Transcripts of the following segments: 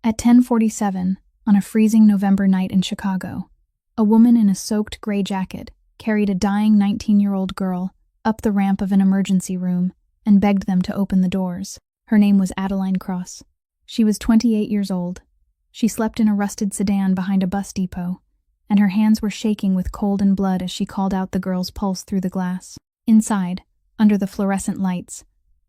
At 10:47, on a freezing November night in Chicago, a woman in a soaked gray jacket carried a dying 19-year-old girl up the ramp of an emergency room and begged them to open the doors. Her name was Adeline Cross. She was 28 years old. She slept in a rusted sedan behind a bus depot, and her hands were shaking with cold and blood as she called out the girl's pulse through the glass. Inside, under the fluorescent lights,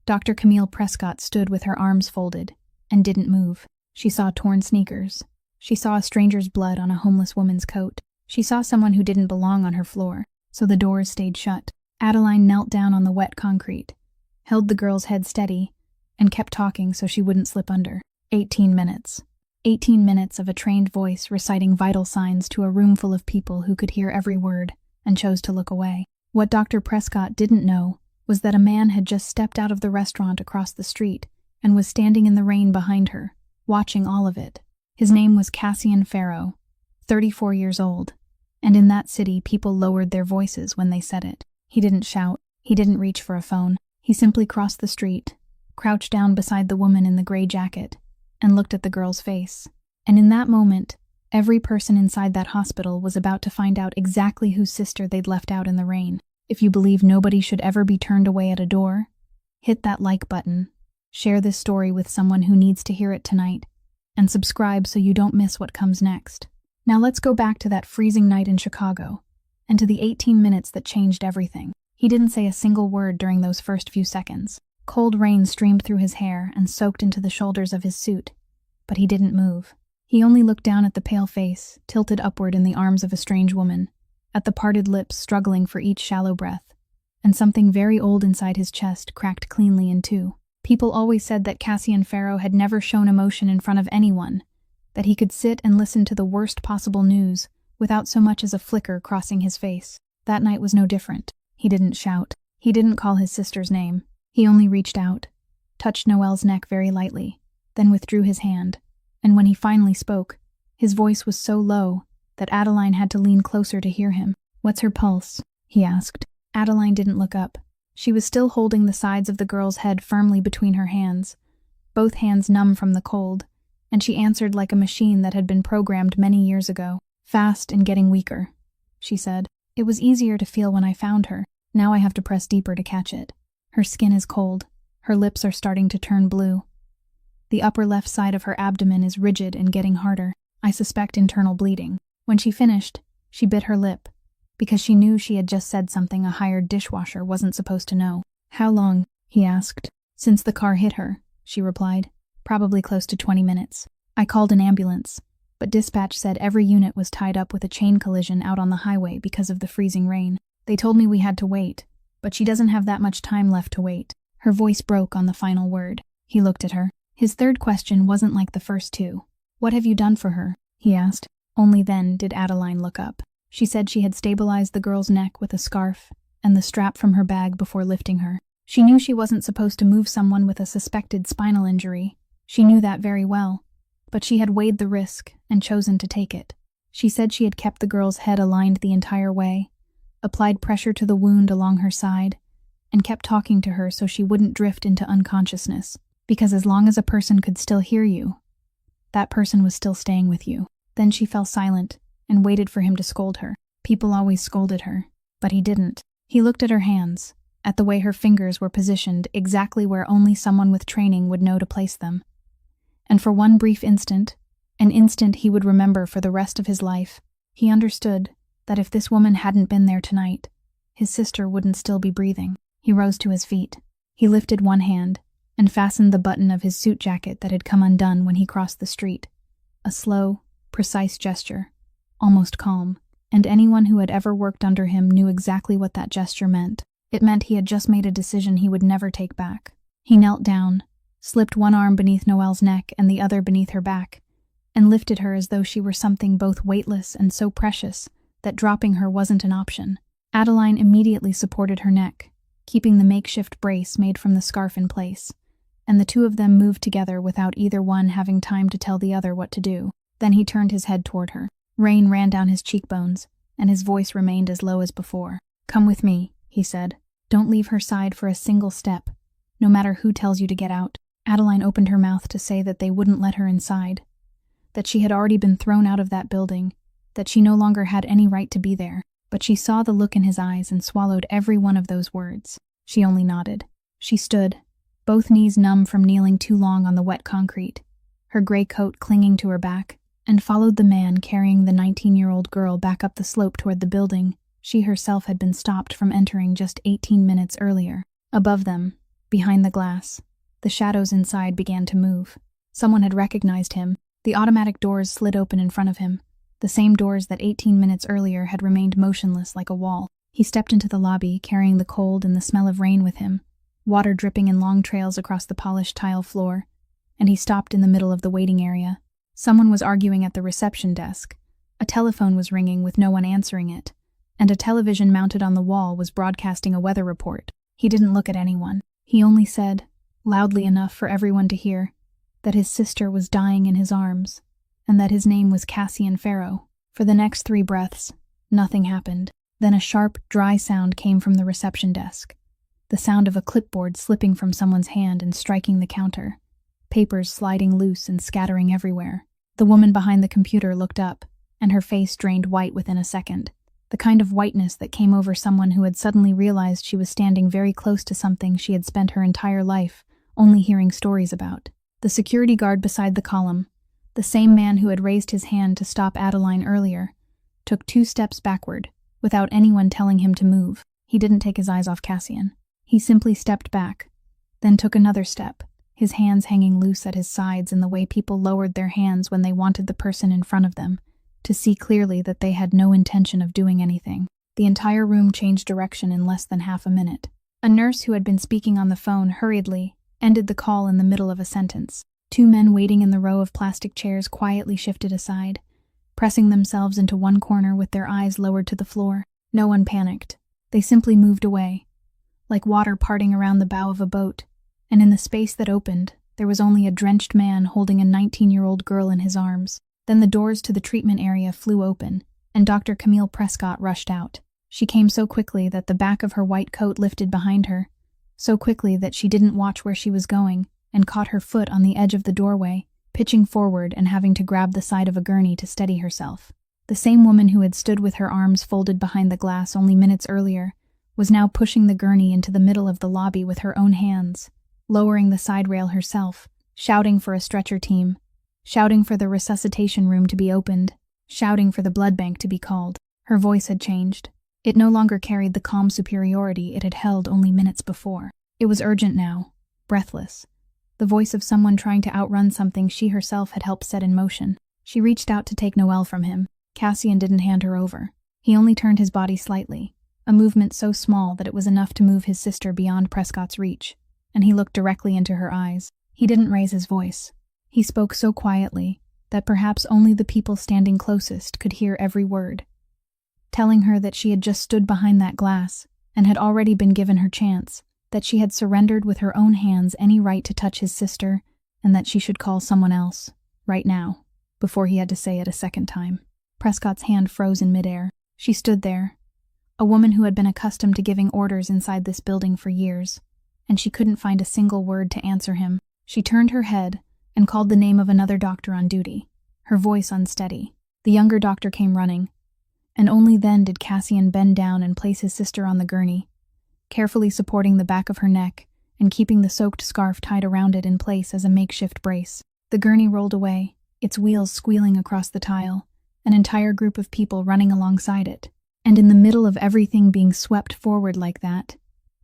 Dr. Camille Prescott stood with her arms folded and didn't move. She saw torn sneakers. She saw a stranger's blood on a homeless woman's coat. She saw someone who didn't belong on her floor, so the doors stayed shut. Adeline knelt down on the wet concrete, held the girl's head steady, and kept talking so she wouldn't slip under. 18 minutes. 18 minutes of a trained voice reciting vital signs to a room full of people who could hear every word and chose to look away. What Dr. Prescott didn't know was that a man had just stepped out of the restaurant across the street and was standing in the rain behind her, watching all of it. His name was Cassian Farrow, 34 years old, and in that city people lowered their voices when they said it. He didn't shout, he didn't reach for a phone. He simply crossed the street, crouched down beside the woman in the gray jacket, and looked at the girl's face. And in that moment, every person inside that hospital was about to find out exactly whose sister they'd left out in the rain. If you believe nobody should ever be turned away at a door, hit that like button, share this story with someone who needs to hear it tonight, and subscribe so you don't miss what comes next. Now let's go back to that freezing night in Chicago, and to the 18 minutes that changed everything. He didn't say a single word during those first few seconds. Cold rain streamed through his hair and soaked into the shoulders of his suit, but he didn't move. He only looked down at the pale face, tilted upward in the arms of a strange woman, at the parted lips struggling for each shallow breath, and something very old inside his chest cracked cleanly in two. People always said that Cassian Farrow had never shown emotion in front of anyone, that he could sit and listen to the worst possible news without so much as a flicker crossing his face. That night was no different. He didn't shout. He didn't call his sister's name. He only reached out, touched Noelle's neck very lightly, then withdrew his hand, and when he finally spoke, his voice was so low that Adeline had to lean closer to hear him. "What's her pulse?" he asked. Adeline didn't look up. She was still holding the sides of the girl's head firmly between her hands, both hands numb from the cold, and she answered like a machine that had been programmed many years ago. "Fast and getting weaker," she said. "It was easier to feel when I found her. Now I have to press deeper to catch it. Her skin is cold. Her lips are starting to turn blue. The upper left side of her abdomen is rigid and getting harder. I suspect internal bleeding." When she finished, she bit her lip, because she knew she had just said something a hired dishwasher wasn't supposed to know. "How long?" he asked. "Since the car hit her," she replied. "Probably close to 20 minutes. I called an ambulance, but dispatch said every unit was tied up with a chain collision out on the highway because of the freezing rain. They told me we had to wait, but she doesn't have that much time left to wait." Her voice broke on the final word. He looked at her. His third question wasn't like the first two. "What have you done for her?" he asked. Only then did Adeline look up. She said she had stabilized the girl's neck with a scarf and the strap from her bag before lifting her. She knew she wasn't supposed to move someone with a suspected spinal injury. She knew that very well, but she had weighed the risk and chosen to take it. She said she had kept the girl's head aligned the entire way, applied pressure to the wound along her side, and kept talking to her so she wouldn't drift into unconsciousness. Because as long as a person could still hear you, that person was still staying with you. Then she fell silent and waited for him to scold her. People always scolded her, but he didn't. He looked at her hands, at the way her fingers were positioned exactly where only someone with training would know to place them. And for one brief instant, an instant he would remember for the rest of his life, he understood that if this woman hadn't been there tonight, his sister wouldn't still be breathing. He rose to his feet. He lifted one hand and fastened the button of his suit jacket that had come undone when he crossed the street. A slow, precise gesture, almost calm, and anyone who had ever worked under him knew exactly what that gesture meant. It meant he had just made a decision he would never take back. He knelt down, slipped one arm beneath Noelle's neck and the other beneath her back, and lifted her as though she were something both weightless and so precious that dropping her wasn't an option. Adeline immediately supported her neck, keeping the makeshift brace made from the scarf in place, and the two of them moved together without either one having time to tell the other what to do. Then he turned his head toward her. Rain ran down his cheekbones, and his voice remained as low as before. "Come with me," he said. "Don't leave her side for a single step, no matter who tells you to get out." Adeline opened her mouth to say that they wouldn't let her inside, that she had already been thrown out of that building, that she no longer had any right to be there. But she saw the look in his eyes and swallowed every one of those words. She only nodded. She stood, both knees numb from kneeling too long on the wet concrete, her gray coat clinging to her back, and followed the man carrying the 19-year-old girl back up the slope toward the building she herself had been stopped from entering just 18 minutes earlier. Above them, behind the glass, the shadows inside began to move. Someone had recognized him. The automatic doors slid open in front of him, the same doors that 18 minutes earlier had remained motionless like a wall. He stepped into the lobby, carrying the cold and the smell of rain with him, water dripping in long trails across the polished tile floor, and he stopped in the middle of the waiting area. Someone was arguing at the reception desk. A telephone was ringing with no one answering it, and a television mounted on the wall was broadcasting a weather report. He didn't look at anyone. He only said, loudly enough for everyone to hear, that his sister was dying in his arms, and that his name was Cassian Farrow. For the next 3 breaths, nothing happened. Then a sharp, dry sound came from the reception desk, the sound of a clipboard slipping from someone's hand and striking the counter, papers sliding loose and scattering everywhere. The woman behind the computer looked up, and her face drained white within a second, the kind of whiteness that came over someone who had suddenly realized she was standing very close to something she had spent her entire life only hearing stories about. The security guard beside the column, the same man who had raised his hand to stop Adeline earlier, took 2 steps backward, without anyone telling him to move. He didn't take his eyes off Cassian. He simply stepped back, then took another step, his hands hanging loose at his sides in the way people lowered their hands when they wanted the person in front of them to see clearly that they had no intention of doing anything. The entire room changed direction in less than half a minute. A nurse who had been speaking on the phone hurriedly ended the call in the middle of a sentence. 2 men waiting in the row of plastic chairs quietly shifted aside, pressing themselves into one corner with their eyes lowered to the floor. No one panicked. They simply moved away, like water parting around the bow of a boat, and in the space that opened, there was only a drenched man holding a 19-year-old girl in his arms. Then the doors to the treatment area flew open, and Dr. Camille Prescott rushed out. She came so quickly that the back of her white coat lifted behind her, so quickly that she didn't watch where she was going, and caught her foot on the edge of the doorway, pitching forward and having to grab the side of a gurney to steady herself. The same woman who had stood with her arms folded behind the glass only minutes earlier was now pushing the gurney into the middle of the lobby with her own hands, lowering the side rail herself, shouting for a stretcher team, shouting for the resuscitation room to be opened, shouting for the blood bank to be called. Her voice had changed. It no longer carried the calm superiority it had held only minutes before. It was urgent now, breathless, the voice of someone trying to outrun something she herself had helped set in motion. She reached out to take Noelle from him. Cassian didn't hand her over. He only turned his body slightly, a movement so small that it was enough to move his sister beyond Prescott's reach, and he looked directly into her eyes. He didn't raise his voice. He spoke so quietly that perhaps only the people standing closest could hear every word, telling her that she had just stood behind that glass and had already been given her chance, that she had surrendered with her own hands any right to touch his sister, and that she should call someone else, right now, before he had to say it a second time. Prescott's hand froze in midair. She stood there, a woman who had been accustomed to giving orders inside this building for years, and she couldn't find a single word to answer him. She turned her head and called the name of another doctor on duty, her voice unsteady. The younger doctor came running, and only then did Cassian bend down and place his sister on the gurney, carefully supporting the back of her neck and keeping the soaked scarf tied around it in place as a makeshift brace. The gurney rolled away, its wheels squealing across the tile, an entire group of people running alongside it. And in the middle of everything being swept forward like that,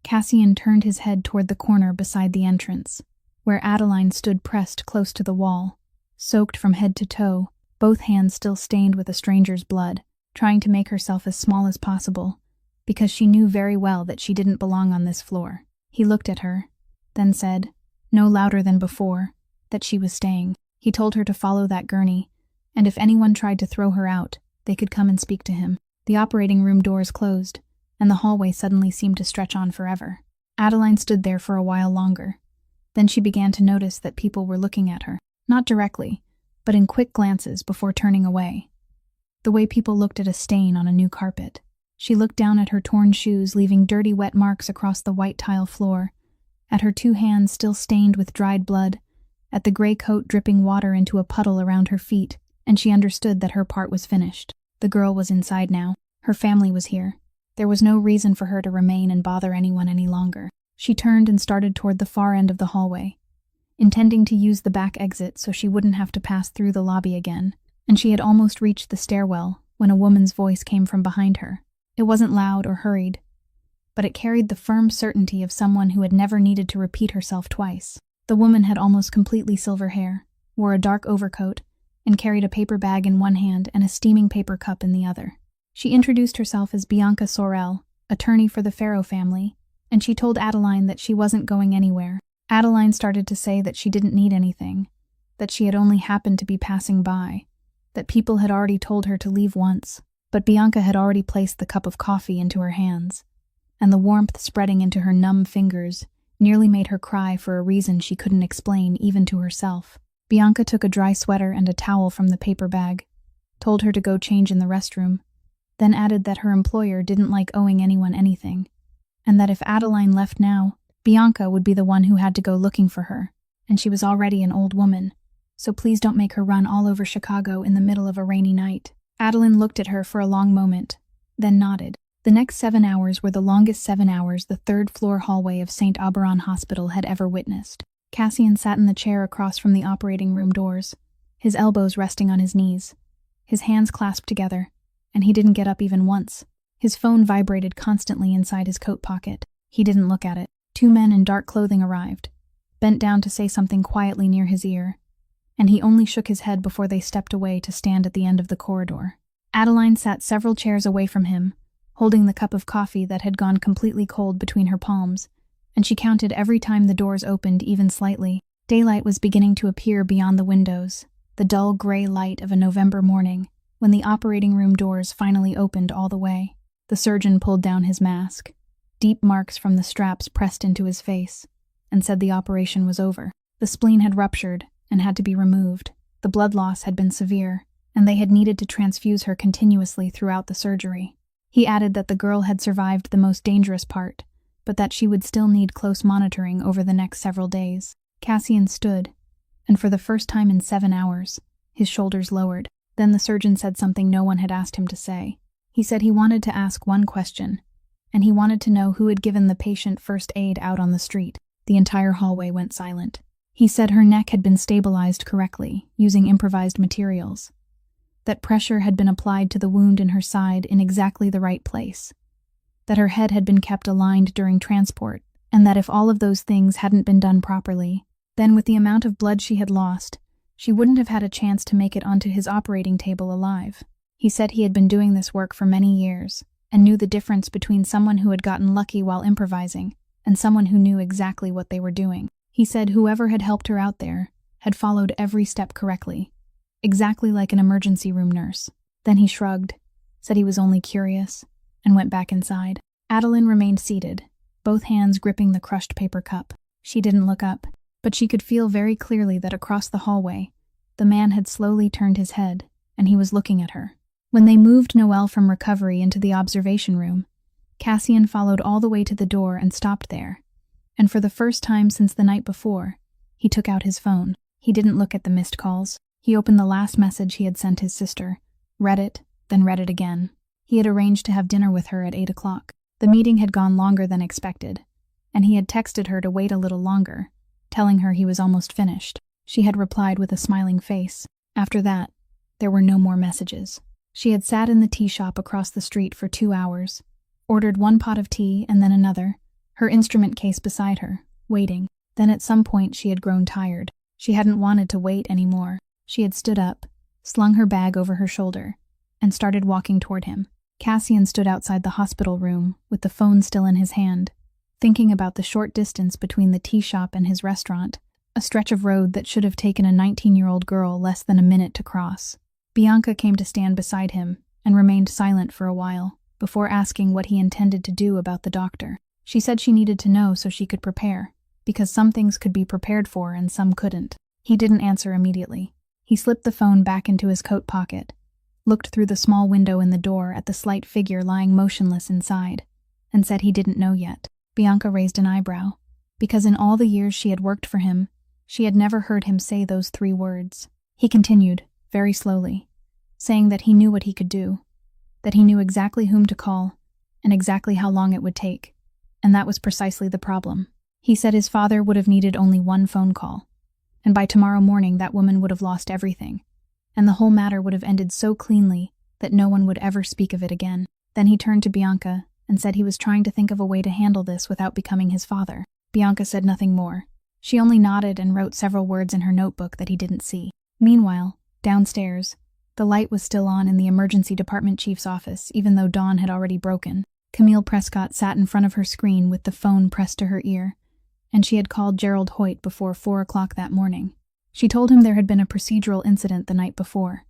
Cassian turned his head toward the corner beside the entrance, where Adeline stood pressed close to the wall, soaked from head to toe, both hands still stained with a stranger's blood, trying to make herself as small as possible, because she knew very well that she didn't belong on this floor. He looked at her, then said, no louder than before, that she was staying. He told her to follow that gurney, and if anyone tried to throw her out, they could come and speak to him. The operating room doors closed, and the hallway suddenly seemed to stretch on forever. Adeline stood there for a while longer. Then she began to notice that people were looking at her, not directly, but in quick glances before turning away. The way people looked at a stain on a new carpet. She looked down at her torn shoes, leaving dirty wet marks across the white tile floor, at her 2 hands still stained with dried blood, at the gray coat dripping water into a puddle around her feet, and she understood that her part was finished. The girl was inside now. Her family was here. There was no reason for her to remain and bother anyone any longer. She turned and started toward the far end of the hallway, intending to use the back exit so she wouldn't have to pass through the lobby again, and she had almost reached the stairwell when a woman's voice came from behind her. It wasn't loud or hurried, but it carried the firm certainty of someone who had never needed to repeat herself twice. The woman had almost completely silver hair, wore a dark overcoat, and carried a paper bag in one hand and a steaming paper cup in the other. She introduced herself as Bianca Sorel, attorney for the Farrow family, and she told Adeline that she wasn't going anywhere. Adeline started to say that she didn't need anything, that she had only happened to be passing by, that people had already told her to leave once, but Bianca had already placed the cup of coffee into her hands, and the warmth spreading into her numb fingers nearly made her cry for a reason she couldn't explain even to herself. Bianca took a dry sweater and a towel from the paper bag, told her to go change in the restroom, then added that her employer didn't like owing anyone anything, and that if Adeline left now, Bianca would be the one who had to go looking for her, and she was already an old woman, so please don't make her run all over Chicago in the middle of a rainy night. Adeline looked at her for a long moment, then nodded. The next 7 hours were the longest 7 hours the third-floor hallway of St. Auberon Hospital had ever witnessed. Cassian sat in the chair across from the operating room doors, his elbows resting on his knees, his hands clasped together, and he didn't get up even once. His phone vibrated constantly inside his coat pocket. He didn't look at it. 2 men in dark clothing arrived, bent down to say something quietly near his ear, and he only shook his head before they stepped away to stand at the end of the corridor. Adeline sat several chairs away from him, holding the cup of coffee that had gone completely cold between her palms, and she counted every time the doors opened even slightly. Daylight was beginning to appear beyond the windows, the dull gray light of a November morning, when the operating room doors finally opened all the way. The surgeon pulled down his mask. Deep marks from the straps pressed into his face, and said the operation was over. The spleen had ruptured and had to be removed. The blood loss had been severe, and they had needed to transfuse her continuously throughout the surgery. He added that the girl had survived the most dangerous part, but that she would still need close monitoring over the next several days. Cassian stood, and for the first time in 7 hours, his shoulders lowered. Then the surgeon said something no one had asked him to say. He said he wanted to ask one question, and he wanted to know who had given the patient first aid out on the street. The entire hallway went silent. He said her neck had been stabilized correctly, using improvised materials, that pressure had been applied to the wound in her side in exactly the right place, that her head had been kept aligned during transport, and that if all of those things hadn't been done properly, then with the amount of blood she had lost, she wouldn't have had a chance to make it onto his operating table alive. He said he had been doing this work for many years, and knew the difference between someone who had gotten lucky while improvising and someone who knew exactly what they were doing. He said whoever had helped her out there had followed every step correctly, exactly like an emergency room nurse. Then he shrugged, said he was only curious, and went back inside. Adeline remained seated, both hands gripping the crushed paper cup. She didn't look up, but she could feel very clearly that across the hallway, the man had slowly turned his head, and he was looking at her. When they moved Noelle from recovery into the observation room, Cassian followed all the way to the door and stopped there, and for the first time since the night before, he took out his phone. He didn't look at the missed calls. He opened the last message he had sent his sister, read it, then read it again. He had arranged to have dinner with her at 8 o'clock. The meeting had gone longer than expected, and he had texted her to wait a little longer, telling her he was almost finished. She had replied with a smiling face. After that, there were no more messages. She had sat in the tea shop across the street for 2 hours, ordered one pot of tea and then another, her instrument case beside her, waiting. Then at some point she had grown tired. She hadn't wanted to wait anymore. She had stood up, slung her bag over her shoulder, and started walking toward him. Cassian stood outside the hospital room, with the phone still in his hand, thinking about the short distance between the tea shop and his restaurant, a stretch of road that should have taken a 19-year-old girl less than a minute to cross. Bianca came to stand beside him and remained silent for a while, before asking what he intended to do about the doctor. She said she needed to know so she could prepare, because some things could be prepared for and some couldn't. He didn't answer immediately. He slipped the phone back into his coat pocket, looked through the small window in the door at the slight figure lying motionless inside, and said he didn't know yet. Bianca raised an eyebrow, because in all the years she had worked for him, she had never heard him say those 3 words. He continued, very slowly, saying that he knew what he could do, that he knew exactly whom to call, and exactly how long it would take. And that was precisely the problem. He said his father would have needed only one phone call, and by tomorrow morning that woman would have lost everything, and the whole matter would have ended so cleanly that no one would ever speak of it again. Then he turned to Bianca and said he was trying to think of a way to handle this without becoming his father. Bianca said nothing more. She only nodded and wrote several words in her notebook that he didn't see. Meanwhile, downstairs, the light was still on in the emergency department chief's office, even though dawn had already broken. Camille Prescott sat in front of her screen with the phone pressed to her ear, and she had called Gerald Hoyt before 4 o'clock that morning. She told him there had been a procedural incident the night before,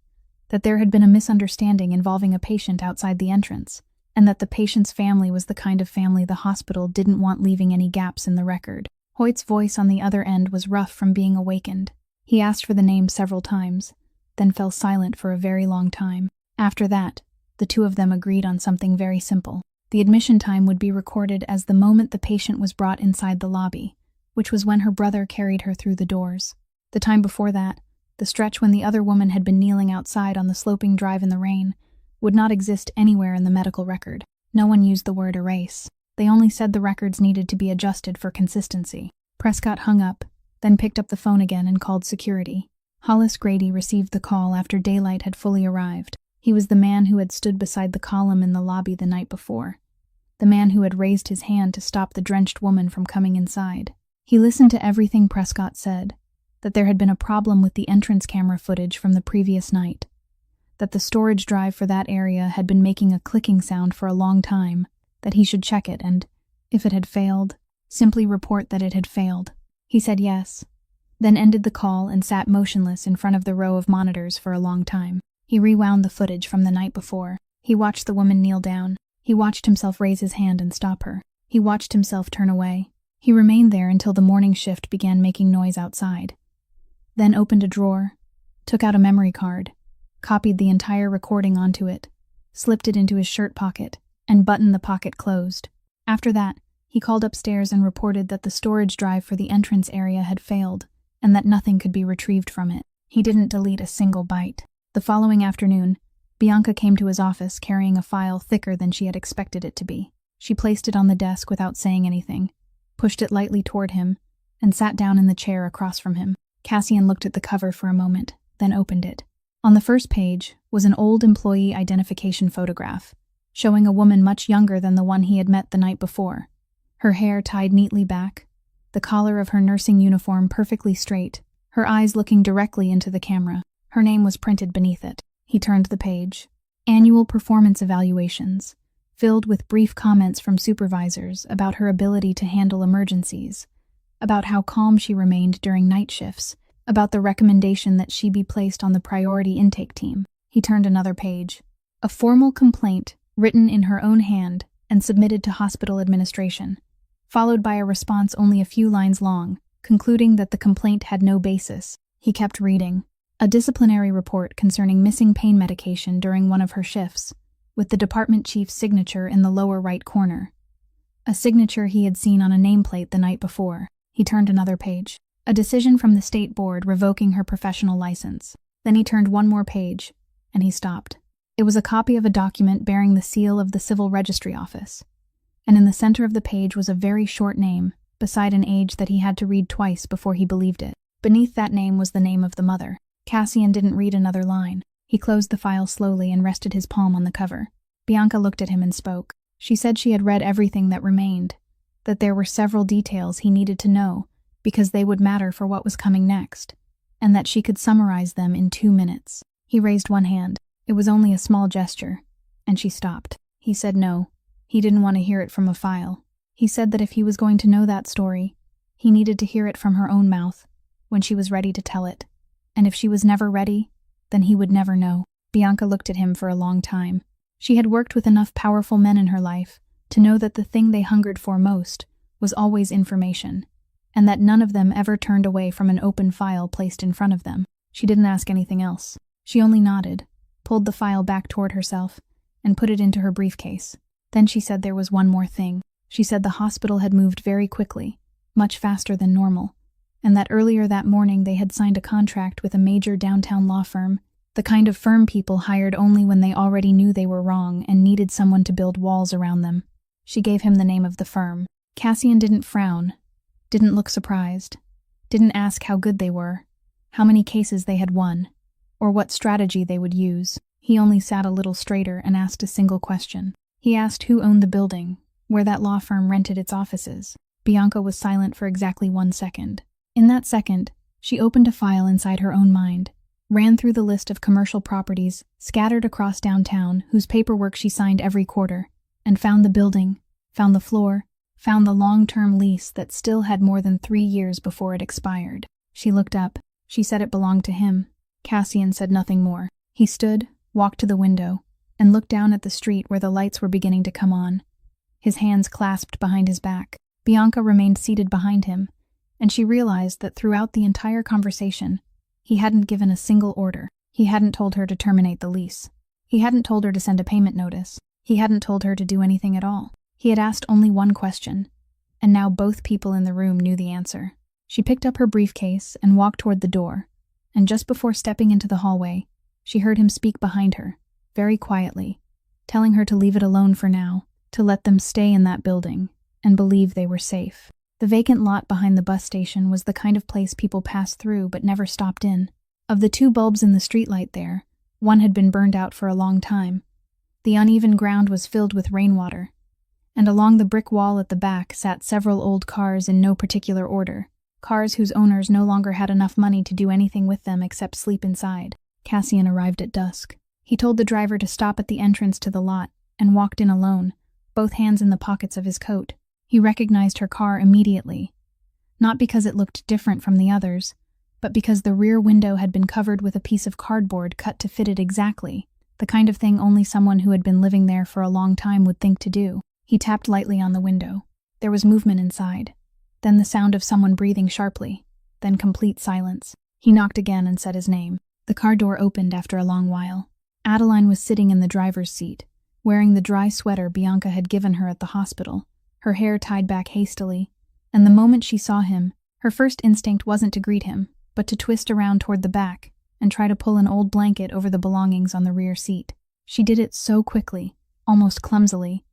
that there had been a misunderstanding involving a patient outside the entrance, and that the patient's family was the kind of family the hospital didn't want leaving any gaps in the record. Hoyt's voice on the other end was rough from being awakened. He asked for the name several times, then fell silent for a very long time. After that, the two of them agreed on something very simple. The admission time would be recorded as the moment the patient was brought inside the lobby, which was when her brother carried her through the doors. The time before that, the stretch when the other woman had been kneeling outside on the sloping drive in the rain, would not exist anywhere in the medical record. No one used the word erase. They only said the records needed to be adjusted for consistency. Prescott hung up, then picked up the phone again and called security. Hollis Grady received the call after daylight had fully arrived. He was the man who had stood beside the column in the lobby the night before, the man who had raised his hand to stop the drenched woman from coming inside. He listened to everything Prescott said, that there had been a problem with the entrance camera footage from the previous night, that the storage drive for that area had been making a clicking sound for a long time, that he should check it and, if it had failed, simply report that it had failed. He said yes, then ended the call and sat motionless in front of the row of monitors for a long time. He rewound the footage from the night before. He watched the woman kneel down. He watched himself raise his hand and stop her. He watched himself turn away. He remained there until the morning shift began making noise outside. Then opened a drawer, took out a memory card, copied the entire recording onto it, slipped it into his shirt pocket, and buttoned the pocket closed. After that, he called upstairs and reported that the storage drive for the entrance area had failed, and that nothing could be retrieved from it. He didn't delete a single byte. The following afternoon, Bianca came to his office carrying a file thicker than she had expected it to be. She placed it on the desk without saying anything, pushed it lightly toward him, and sat down in the chair across from him. Cassian looked at the cover for a moment, then opened it. On the first page was an old employee identification photograph, showing a woman much younger than the one he had met the night before. Her hair tied neatly back, the collar of her nursing uniform perfectly straight, her eyes looking directly into the camera. Her name was printed beneath it. He turned the page. Annual performance evaluations, filled with brief comments from supervisors about her ability to handle emergencies, about how calm she remained during night shifts, about the recommendation that she be placed on the priority intake team. He turned another page. A formal complaint, written in her own hand and submitted to hospital administration, followed by a response only a few lines long, concluding that the complaint had no basis. He kept reading. A disciplinary report concerning missing pain medication during one of her shifts, with the department chief's signature in the lower right corner. A signature he had seen on a nameplate the night before. He turned another page. A decision from the state board revoking her professional license. Then he turned one more page, and he stopped. It was a copy of a document bearing the seal of the Civil Registry Office, and in the center of the page was a very short name, beside an age that he had to read twice before he believed it. Beneath that name was the name of the mother. Cassian didn't read another line. He closed the file slowly and rested his palm on the cover. Bianca looked at him and spoke. She said she had read everything that remained, that there were several details he needed to know because they would matter for what was coming next, and that she could summarize them in 2 minutes. He raised one hand. It was only a small gesture, and she stopped. He said no. He didn't want to hear it from a file. He said that if he was going to know that story, he needed to hear it from her own mouth when she was ready to tell it. And if she was never ready, then he would never know. Bianca looked at him for a long time. She had worked with enough powerful men in her life to know that the thing they hungered for most was always information, and that none of them ever turned away from an open file placed in front of them. She didn't ask anything else. She only nodded, pulled the file back toward herself, and put it into her briefcase. Then she said there was one more thing. She said the hospital had moved very quickly, much faster than normal, and that earlier that morning they had signed a contract with a major downtown law firm The kind of firm people hired only when they already knew they were wrong and needed someone to build walls around them. She gave him the name of the firm. Cassian didn't frown, didn't look surprised, didn't ask how good they were, how many cases they had won, or what strategy they would use. He only sat a little straighter and asked a single question. He asked who owned the building, where that law firm rented its offices. Bianca was silent for exactly 1 second. In that second, she opened a file inside her own mind, ran through the list of commercial properties scattered across downtown whose paperwork she signed every quarter, and found the building, found the floor, found the long-term lease that still had more than 3 years before it expired. She looked up. She said it belonged to him. Cassian said nothing more. He stood, walked to the window, and looked down at the street where the lights were beginning to come on, his hands clasped behind his back. Bianca remained seated behind him, and she realized that throughout the entire conversation, he hadn't given a single order. He hadn't told her to terminate the lease. He hadn't told her to send a payment notice. He hadn't told her to do anything at all. He had asked only one question, and now both people in the room knew the answer. She picked up her briefcase and walked toward the door, and just before stepping into the hallway, she heard him speak behind her, very quietly, telling her to leave it alone for now, to let them stay in that building, and believe they were safe. The vacant lot behind the bus station was the kind of place people passed through but never stopped in. Of the 2 bulbs in the streetlight there, one had been burned out for a long time. The uneven ground was filled with rainwater, and along the brick wall at the back sat several old cars in no particular order, cars whose owners no longer had enough money to do anything with them except sleep inside. Cassian arrived at dusk. He told the driver to stop at the entrance to the lot and walked in alone, both hands in the pockets of his coat. He recognized her car immediately, not because it looked different from the others, but because the rear window had been covered with a piece of cardboard cut to fit it exactly, the kind of thing only someone who had been living there for a long time would think to do. He tapped lightly on the window. There was movement inside, then the sound of someone breathing sharply, then complete silence. He knocked again and said his name. The car door opened after a long while. Adeline was sitting in the driver's seat, wearing the dry sweater Bianca had given her at the hospital, her hair tied back hastily, and the moment she saw him, her first instinct wasn't to greet him, but to twist around toward the back and try to pull an old blanket over the belongings on the rear seat. She did it so quickly, almost clumsily,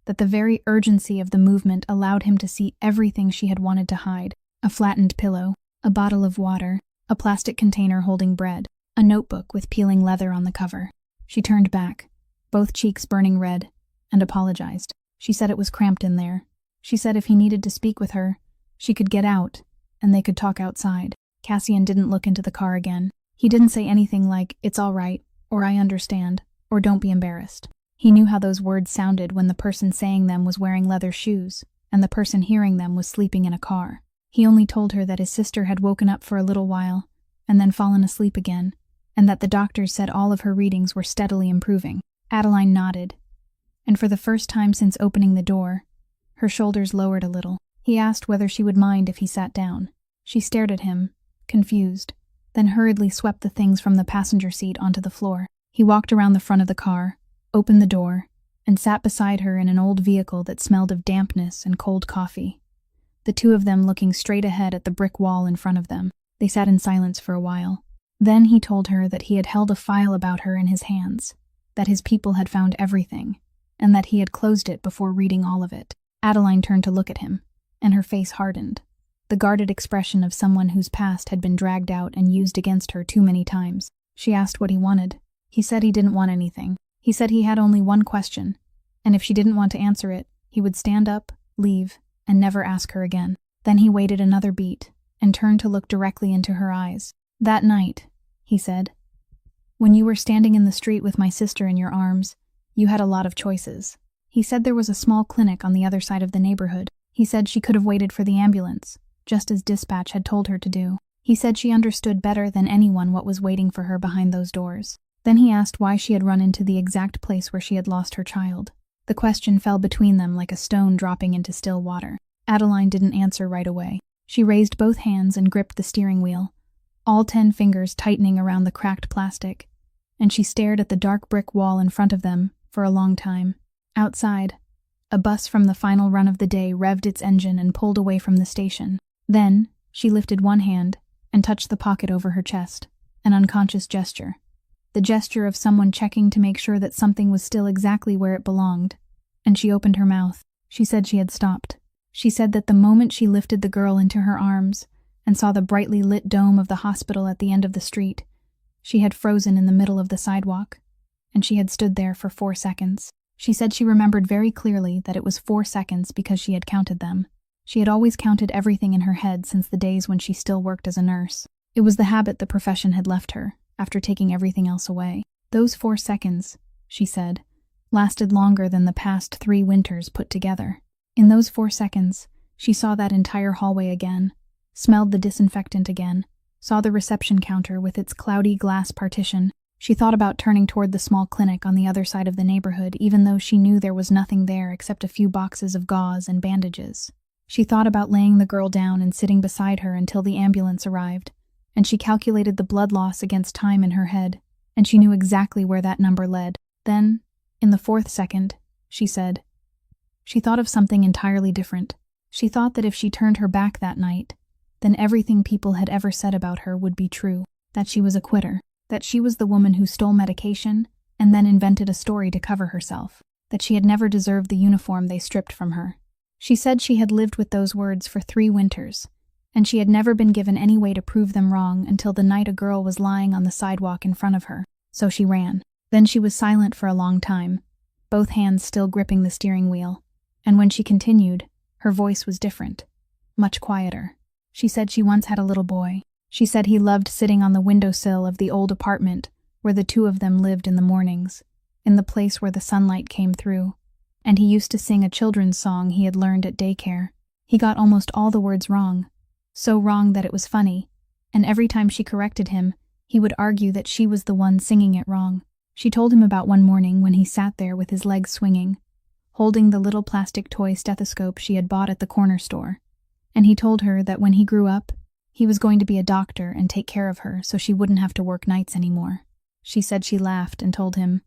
that the very urgency of the movement allowed him to see everything she had wanted to hide: a flattened pillow, a bottle of water, a plastic container holding bread, a notebook with peeling leather on the cover. She turned back, both cheeks burning red, and apologized. She said it was cramped in there. She said if he needed to speak with her, she could get out, and they could talk outside. Cassian didn't look into the car again. He didn't say anything like, "It's all right," or "I understand," or "Don't be embarrassed." He knew how those words sounded when the person saying them was wearing leather shoes, and the person hearing them was sleeping in a car. He only told her that his sister had woken up for a little while, and then fallen asleep again, and that the doctors said all of her readings were steadily improving. Adeline nodded, and for the first time since opening the door, her shoulders lowered a little. He asked whether she would mind if he sat down. She stared at him, confused, then hurriedly swept the things from the passenger seat onto the floor. He walked around the front of the car, opened the door, and sat beside her in an old vehicle that smelled of dampness and cold coffee, the two of them looking straight ahead at the brick wall in front of them. They sat in silence for a while. Then he told her that he had held a file about her in his hands, that his people had found everything, and that he had closed it before reading all of it. Adeline turned to look at him, and her face hardened, the guarded expression of someone whose past had been dragged out and used against her too many times. She asked what he wanted. He said he didn't want anything. He said he had only one question, and if she didn't want to answer it, he would stand up, leave, and never ask her again. Then he waited another beat, and turned to look directly into her eyes. "That night," he said, "when you were standing in the street with my sister in your arms, you had a lot of choices." He said there was a small clinic on the other side of the neighborhood. He said she could have waited for the ambulance, just as dispatch had told her to do. He said she understood better than anyone what was waiting for her behind those doors. Then he asked why she had run into the exact place where she had lost her child. The question fell between them like a stone dropping into still water. Adeline didn't answer right away. She raised both hands and gripped the steering wheel, all 10 fingers tightening around the cracked plastic, and she stared at the dark brick wall in front of them for a long time. Outside, a bus from the final run of the day revved its engine and pulled away from the station. Then, she lifted one hand and touched the pocket over her chest, an unconscious gesture. the gesture of someone checking to make sure that something was still exactly where it belonged. And she opened her mouth. She said she had stopped. She said that the moment she lifted the girl into her arms and saw the brightly lit dome of the hospital at the end of the street, she had frozen in the middle of the sidewalk, and she had stood there for 4 seconds. She said she remembered very clearly that it was 4 seconds because she had counted them. She had always counted everything in her head since the days when she still worked as a nurse. It was the habit the profession had left her, after taking everything else away. Those 4 seconds, she said, lasted longer than the past 3 winters put together. In those 4 seconds, she saw that entire hallway again, smelled the disinfectant again, saw the reception counter with its cloudy glass partition. She thought about turning toward the small clinic on the other side of the neighborhood, even though she knew there was nothing there except a few boxes of gauze and bandages. She thought about laying the girl down and sitting beside her until the ambulance arrived, and she calculated the blood loss against time in her head, and she knew exactly where that number led. Then, in the 4th second, she said, she thought of something entirely different. She thought that if she turned her back that night, then everything people had ever said about her would be true, that she was a quitter, that she was the woman who stole medication and then invented a story to cover herself, that she had never deserved the uniform they stripped from her. She said she had lived with those words for 3 winters, and she had never been given any way to prove them wrong until the night a girl was lying on the sidewalk in front of her. So she ran. Then she was silent for a long time, both hands still gripping the steering wheel, and when she continued, her voice was different, much quieter. She said she once had a little boy. She said he loved sitting on the windowsill of the old apartment where the 2 of them lived in the mornings, in the place where the sunlight came through, and he used to sing a children's song he had learned at daycare. He got almost all the words wrong, so wrong that it was funny, and every time she corrected him, he would argue that she was the one singing it wrong. She told him about one morning when he sat there with his legs swinging, holding the little plastic toy stethoscope she had bought at the corner store, and he told her that when he grew up, he was going to be a doctor and take care of her so she wouldn't have to work nights anymore. She said she laughed and told him,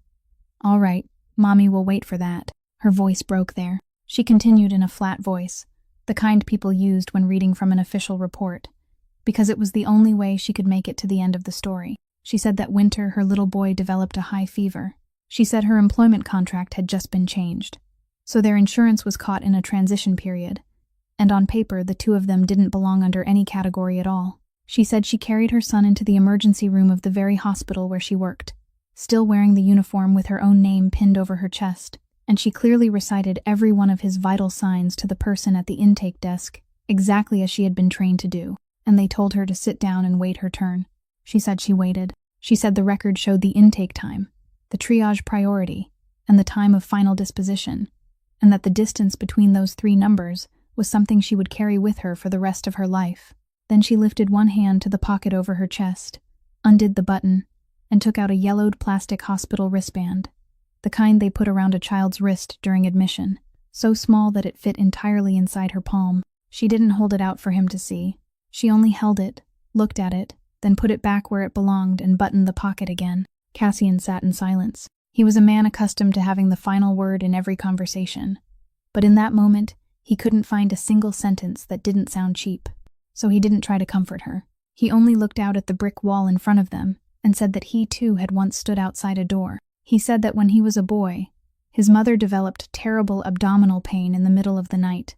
"All right, Mommy will wait for that." Her voice broke there. She continued in a flat voice, the kind people used when reading from an official report, because it was the only way she could make it to the end of the story. She said that winter her little boy developed a high fever. She said her employment contract had just been changed, so their insurance was caught in a transition period, and on paper the 2 of them didn't belong under any category at all. She said she carried her son into the emergency room of the very hospital where she worked, still wearing the uniform with her own name pinned over her chest, and she clearly recited every one of his vital signs to the person at the intake desk, exactly as she had been trained to do, and they told her to sit down and wait her turn. She said she waited. She said the record showed the intake time, the triage priority, and the time of final disposition, and that the distance between those 3 numbers was something she would carry with her for the rest of her life. Then she lifted one hand to the pocket over her chest, undid the button, and took out a yellowed plastic hospital wristband, the kind they put around a child's wrist during admission, so small that it fit entirely inside her palm. She didn't hold it out for him to see. She only held it, looked at it, then put it back where it belonged and buttoned the pocket again. Cassian sat in silence. He was a man accustomed to having the final word in every conversation, but in that moment, he couldn't find a single sentence that didn't sound cheap, so he didn't try to comfort her. He only looked out at the brick wall in front of them and said that he too had once stood outside a door. He said that when he was a boy, his mother developed terrible abdominal pain in the middle of the night,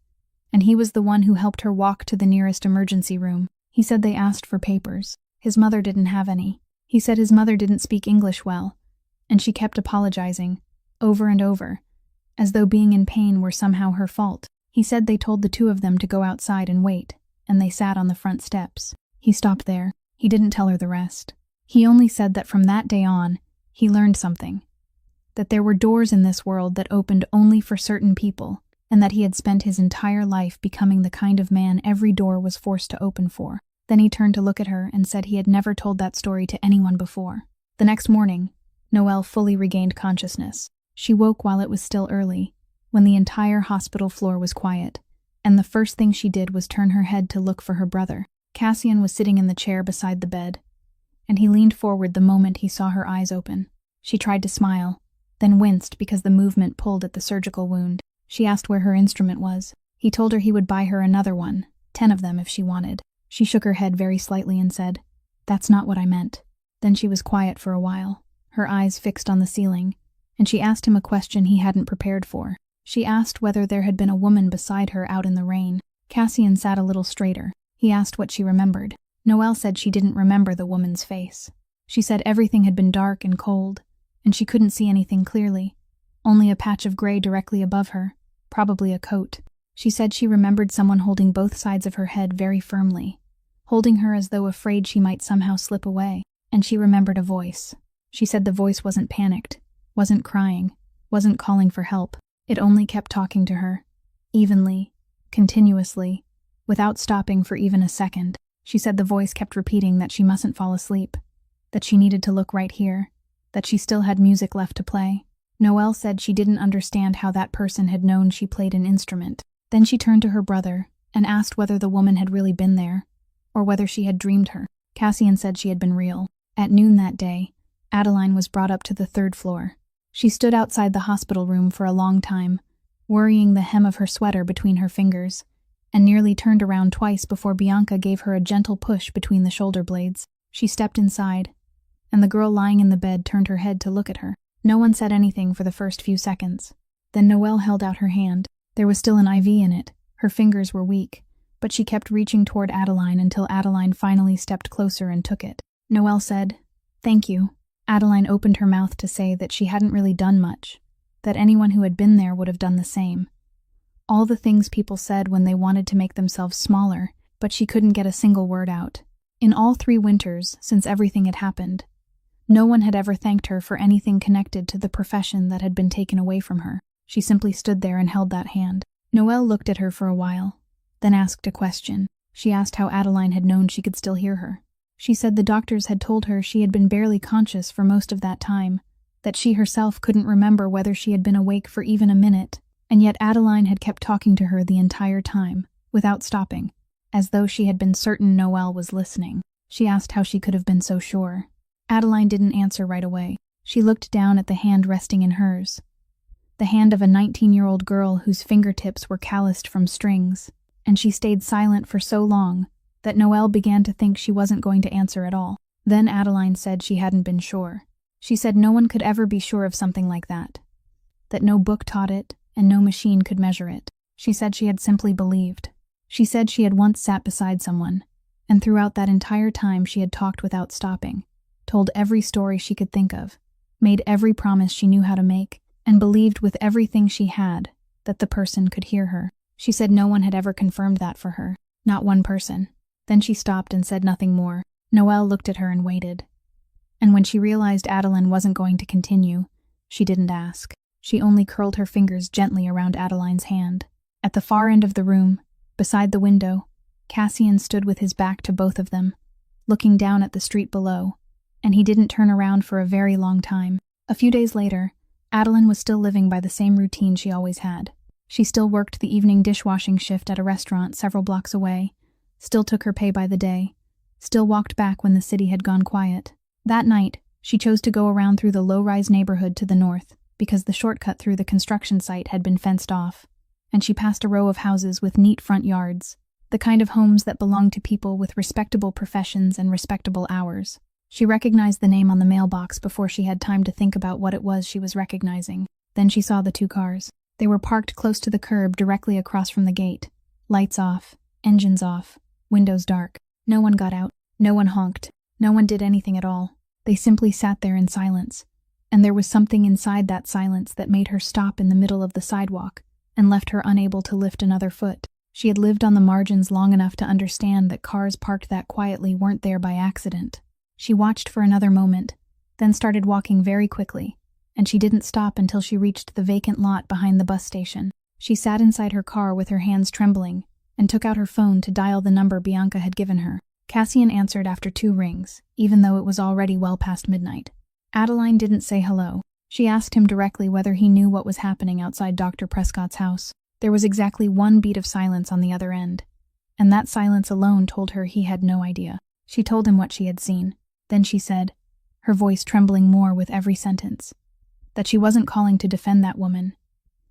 and he was the one who helped her walk to the nearest emergency room. He said they asked for papers. His mother didn't have any. He said his mother didn't speak English well, and she kept apologizing, over and over, as though being in pain were somehow her fault. He said they told the 2 of them to go outside and wait, and they sat on the front steps. He stopped there. He didn't tell her the rest. He only said that from that day on, he learned something, that there were doors in this world that opened only for certain people, and that he had spent his entire life becoming the kind of man every door was forced to open for. Then he turned to look at her and said he had never told that story to anyone before. The next morning, Noelle fully regained consciousness. She woke while it was still early, when the entire hospital floor was quiet, and the first thing she did was turn her head to look for her brother. Cassian was sitting in the chair beside the bed, and he leaned forward the moment he saw her eyes open. She tried to smile, then winced because the movement pulled at the surgical wound. She asked where her instrument was. He told her he would buy her another one, 10 of them if she wanted. She shook her head very slightly and said, "That's not what I meant." Then she was quiet for a while, her eyes fixed on the ceiling, and she asked him a question he hadn't prepared for. She asked whether there had been a woman beside her out in the rain. Cassian sat a little straighter. He asked what she remembered. Noelle said she didn't remember the woman's face. She said everything had been dark and cold, and she couldn't see anything clearly. Only a patch of gray directly above her, probably a coat. She said she remembered someone holding both sides of her head very firmly, holding her as though afraid she might somehow slip away. And she remembered a voice. She said the voice wasn't panicked, wasn't crying, wasn't calling for help. It only kept talking to her, evenly, continuously, without stopping for even a second. She said the voice kept repeating that she mustn't fall asleep, that she needed to look right here, that she still had music left to play. Noelle said she didn't understand how that person had known she played an instrument. Then she turned to her brother and asked whether the woman had really been there, or whether she had dreamed her. Cassian said she had been real. At noon that day, Adeline was brought up to the 3rd floor. She stood outside the hospital room for a long time, worrying the hem of her sweater between her fingers, and nearly turned around twice before Bianca gave her a gentle push between the shoulder blades. She stepped inside, and the girl lying in the bed turned her head to look at her. No one said anything for the first few seconds. Then Noelle held out her hand. There was still an IV in it. Her fingers were weak, but she kept reaching toward Adeline until Adeline finally stepped closer and took it. Noelle said, "Thank you." Adeline opened her mouth to say that she hadn't really done much, that anyone who had been there would have done the same. All the things people said when they wanted to make themselves smaller, but she couldn't get a single word out. In all 3 winters, since everything had happened, no one had ever thanked her for anything connected to the profession that had been taken away from her. She simply stood there and held that hand. Noelle looked at her for a while, then asked a question. She asked how Adeline had known she could still hear her. She said the doctors had told her she had been barely conscious for most of that time, that she herself couldn't remember whether she had been awake for even a minute, and yet Adeline had kept talking to her the entire time, without stopping, as though she had been certain Noelle was listening. She asked how she could have been so sure. Adeline didn't answer right away. She looked down at the hand resting in hers, the hand of a 19-year-old girl whose fingertips were calloused from strings, and she stayed silent for so long that Noelle began to think she wasn't going to answer at all. Then Adeline said she hadn't been sure. She said no one could ever be sure of something like that no book taught it and no machine could measure it. She said she had simply believed. She said she had once sat beside someone, and throughout that entire time she had talked without stopping, told every story she could think of, made every promise she knew how to make, and believed with everything she had that the person could hear her. She said no one had ever confirmed that for her, not one person. Then she stopped and said nothing more. Noelle looked at her and waited. And when she realized Adeline wasn't going to continue, she didn't ask. She only curled her fingers gently around Adeline's hand. At the far end of the room, beside the window, Cassian stood with his back to both of them, looking down at the street below, and he didn't turn around for a very long time. A few days later, Adeline was still living by the same routine she always had. She still worked the evening dishwashing shift at a restaurant several blocks away, still took her pay by the day, still walked back when the city had gone quiet. That night, she chose to go around through the low-rise neighborhood to the north, because the shortcut through the construction site had been fenced off, and she passed a row of houses with neat front yards, the kind of homes that belonged to people with respectable professions and respectable hours. She recognized the name on the mailbox before she had time to think about what it was she was recognizing. Then she saw the 2 cars. They were parked close to the curb directly across from the gate. Lights off, engines off, windows dark. No one got out. No one honked. No one did anything at all. They simply sat there in silence. And there was something inside that silence that made her stop in the middle of the sidewalk and left her unable to lift another foot. She had lived on the margins long enough to understand that cars parked that quietly weren't there by accident. She watched for another moment, then started walking very quickly, and she didn't stop until she reached the vacant lot behind the bus station. She sat inside her car with her hands trembling and took out her phone to dial the number Bianca had given her. Cassian answered after 2 rings, even though it was already well past midnight. Adeline didn't say hello. She asked him directly whether he knew what was happening outside Dr. Prescott's house. There was exactly 1 beat of silence on the other end, and that silence alone told her he had no idea. She told him what she had seen. Then she said, her voice trembling more with every sentence, that she wasn't calling to defend that woman,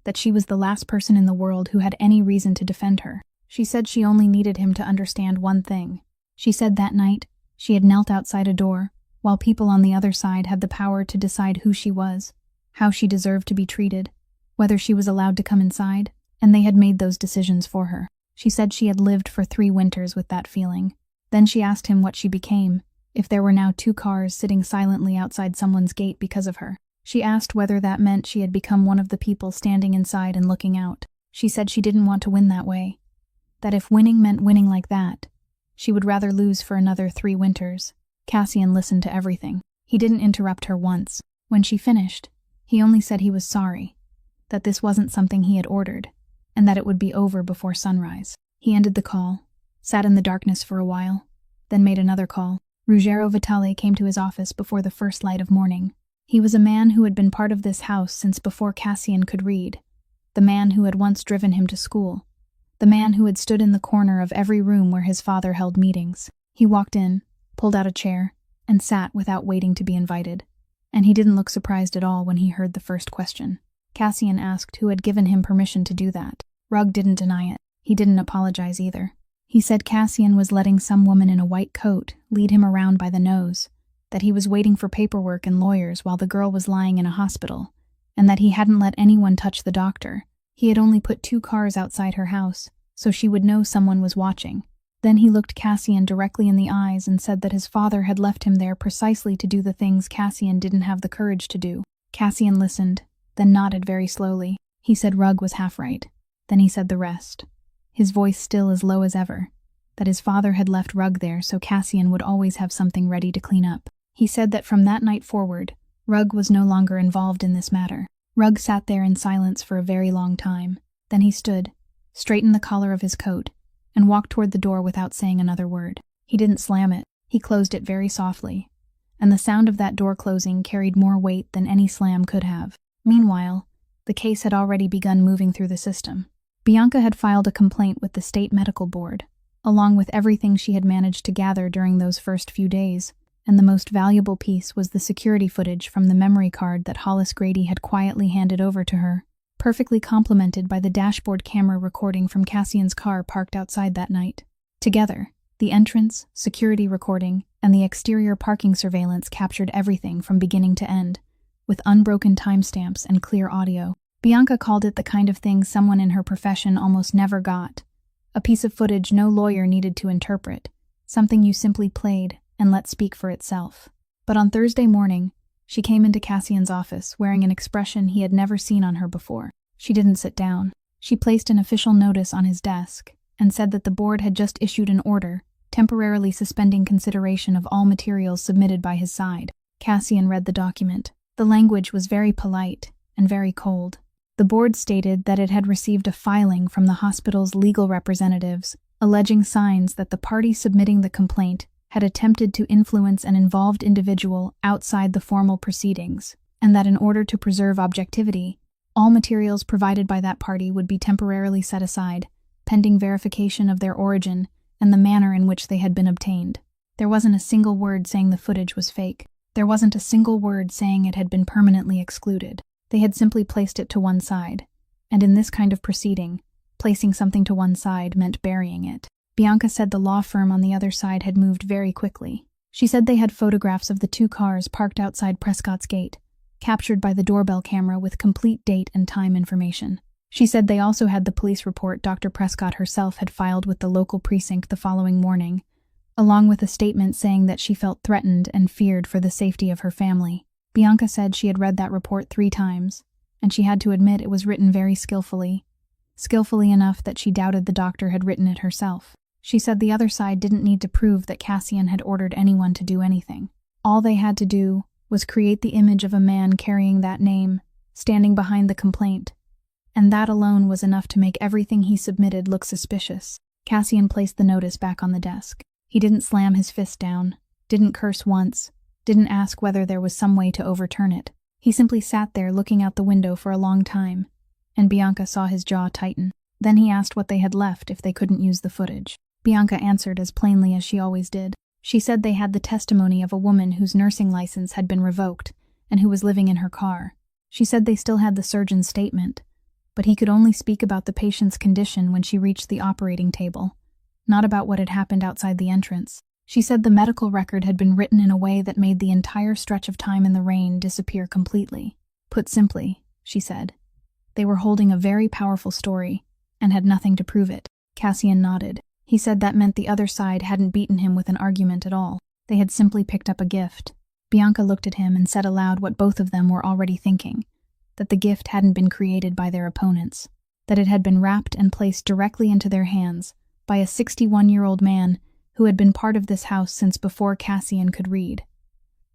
that she was the last person in the world who had any reason to defend her. She said she only needed him to understand one thing. She said that night she had knelt outside a door, while people on the other side had the power to decide who she was, how she deserved to be treated, whether she was allowed to come inside, and they had made those decisions for her. She said she had lived for 3 winters with that feeling. Then she asked him what she became, if there were now 2 cars sitting silently outside someone's gate because of her. She asked whether that meant she had become one of the people standing inside and looking out. She said she didn't want to win that way, that if winning meant winning like that, she would rather lose for another 3 winters. Cassian listened to everything. He didn't interrupt her once. When she finished, he only said he was sorry, that this wasn't something he had ordered, and that it would be over before sunrise. He ended the call, sat in the darkness for a while, then made another call. Ruggero Vitale came to his office before the first light of morning. He was a man who had been part of this house since before Cassian could read, the man who had once driven him to school, the man who had stood in the corner of every room where his father held meetings. He walked in, pulled out a chair, and sat without waiting to be invited. And he didn't look surprised at all when he heard the first question. Cassian asked who had given him permission to do that. Rugg didn't deny it. He didn't apologize either. He said Cassian was letting some woman in a white coat lead him around by the nose, that he was waiting for paperwork and lawyers while the girl was lying in a hospital, and that he hadn't let anyone touch the doctor. He had only put 2 cars outside her house, so she would know someone was watching. Then he looked Cassian directly in the eyes and said that his father had left him there precisely to do the things Cassian didn't have the courage to do. Cassian listened, then nodded very slowly. He said Rugg was half right. Then he said the rest, his voice still as low as ever, that his father had left Rugg there so Cassian would always have something ready to clean up. He said that from that night forward, Rugg was no longer involved in this matter. Rugg sat there in silence for a very long time. Then he stood, straightened the collar of his coat, and walked toward the door without saying another word. He didn't slam it. He closed it very softly, and the sound of that door closing carried more weight than any slam could have. Meanwhile, the case had already begun moving through the system. Bianca had filed a complaint with the state medical board, along with everything she had managed to gather during those first few days, and the most valuable piece was the security footage from the memory card that Hollis Grady had quietly handed over to her, perfectly complemented by the dashboard camera recording from Cassian's car parked outside that night. Together, the entrance, security recording, and the exterior parking surveillance captured everything from beginning to end, with unbroken timestamps and clear audio. Bianca called it the kind of thing someone in her profession almost never got. A piece of footage no lawyer needed to interpret, something you simply played and let speak for itself. But on Thursday morning, she came into Cassian's office wearing an expression he had never seen on her before. She didn't sit down. She placed an official notice on his desk and said that the board had just issued an order temporarily suspending consideration of all materials submitted by his side. Cassian read the document. The language was very polite and very cold. The board stated that it had received a filing from the hospital's legal representatives alleging signs that the party submitting the complaint had attempted to influence an involved individual outside the formal proceedings, and that in order to preserve objectivity, all materials provided by that party would be temporarily set aside, pending verification of their origin and the manner in which they had been obtained. There wasn't a single word saying the footage was fake. There wasn't a single word saying it had been permanently excluded. They had simply placed it to one side, and in this kind of proceeding, placing something to one side meant burying it. Bianca said the law firm on the other side had moved very quickly. She said they had photographs of the 2 cars parked outside Prescott's gate, captured by the doorbell camera with complete date and time information. She said they also had the police report Dr. Prescott herself had filed with the local precinct the following morning, along with a statement saying that she felt threatened and feared for the safety of her family. Bianca said she had read that report 3 times, and she had to admit it was written very skillfully enough that she doubted the doctor had written it herself. She said the other side didn't need to prove that Cassian had ordered anyone to do anything. All they had to do was create the image of a man carrying that name, standing behind the complaint, and that alone was enough to make everything he submitted look suspicious. Cassian placed the notice back on the desk. He didn't slam his fist down, didn't curse once, didn't ask whether there was some way to overturn it. He simply sat there looking out the window for a long time, and Bianca saw his jaw tighten. Then he asked what they had left if they couldn't use the footage. Bianca answered as plainly as she always did. She said they had the testimony of a woman whose nursing license had been revoked and who was living in her car. She said they still had the surgeon's statement, but he could only speak about the patient's condition when she reached the operating table, not about what had happened outside the entrance. She said the medical record had been written in a way that made the entire stretch of time in the rain disappear completely. Put simply, she said, they were holding a very powerful story and had nothing to prove it. Cassian nodded. He said that meant the other side hadn't beaten him with an argument at all. They had simply picked up a gift. Bianca looked at him and said aloud what both of them were already thinking, that the gift hadn't been created by their opponents, that it had been wrapped and placed directly into their hands by a 61-year-old man who had been part of this house since before Cassian could read.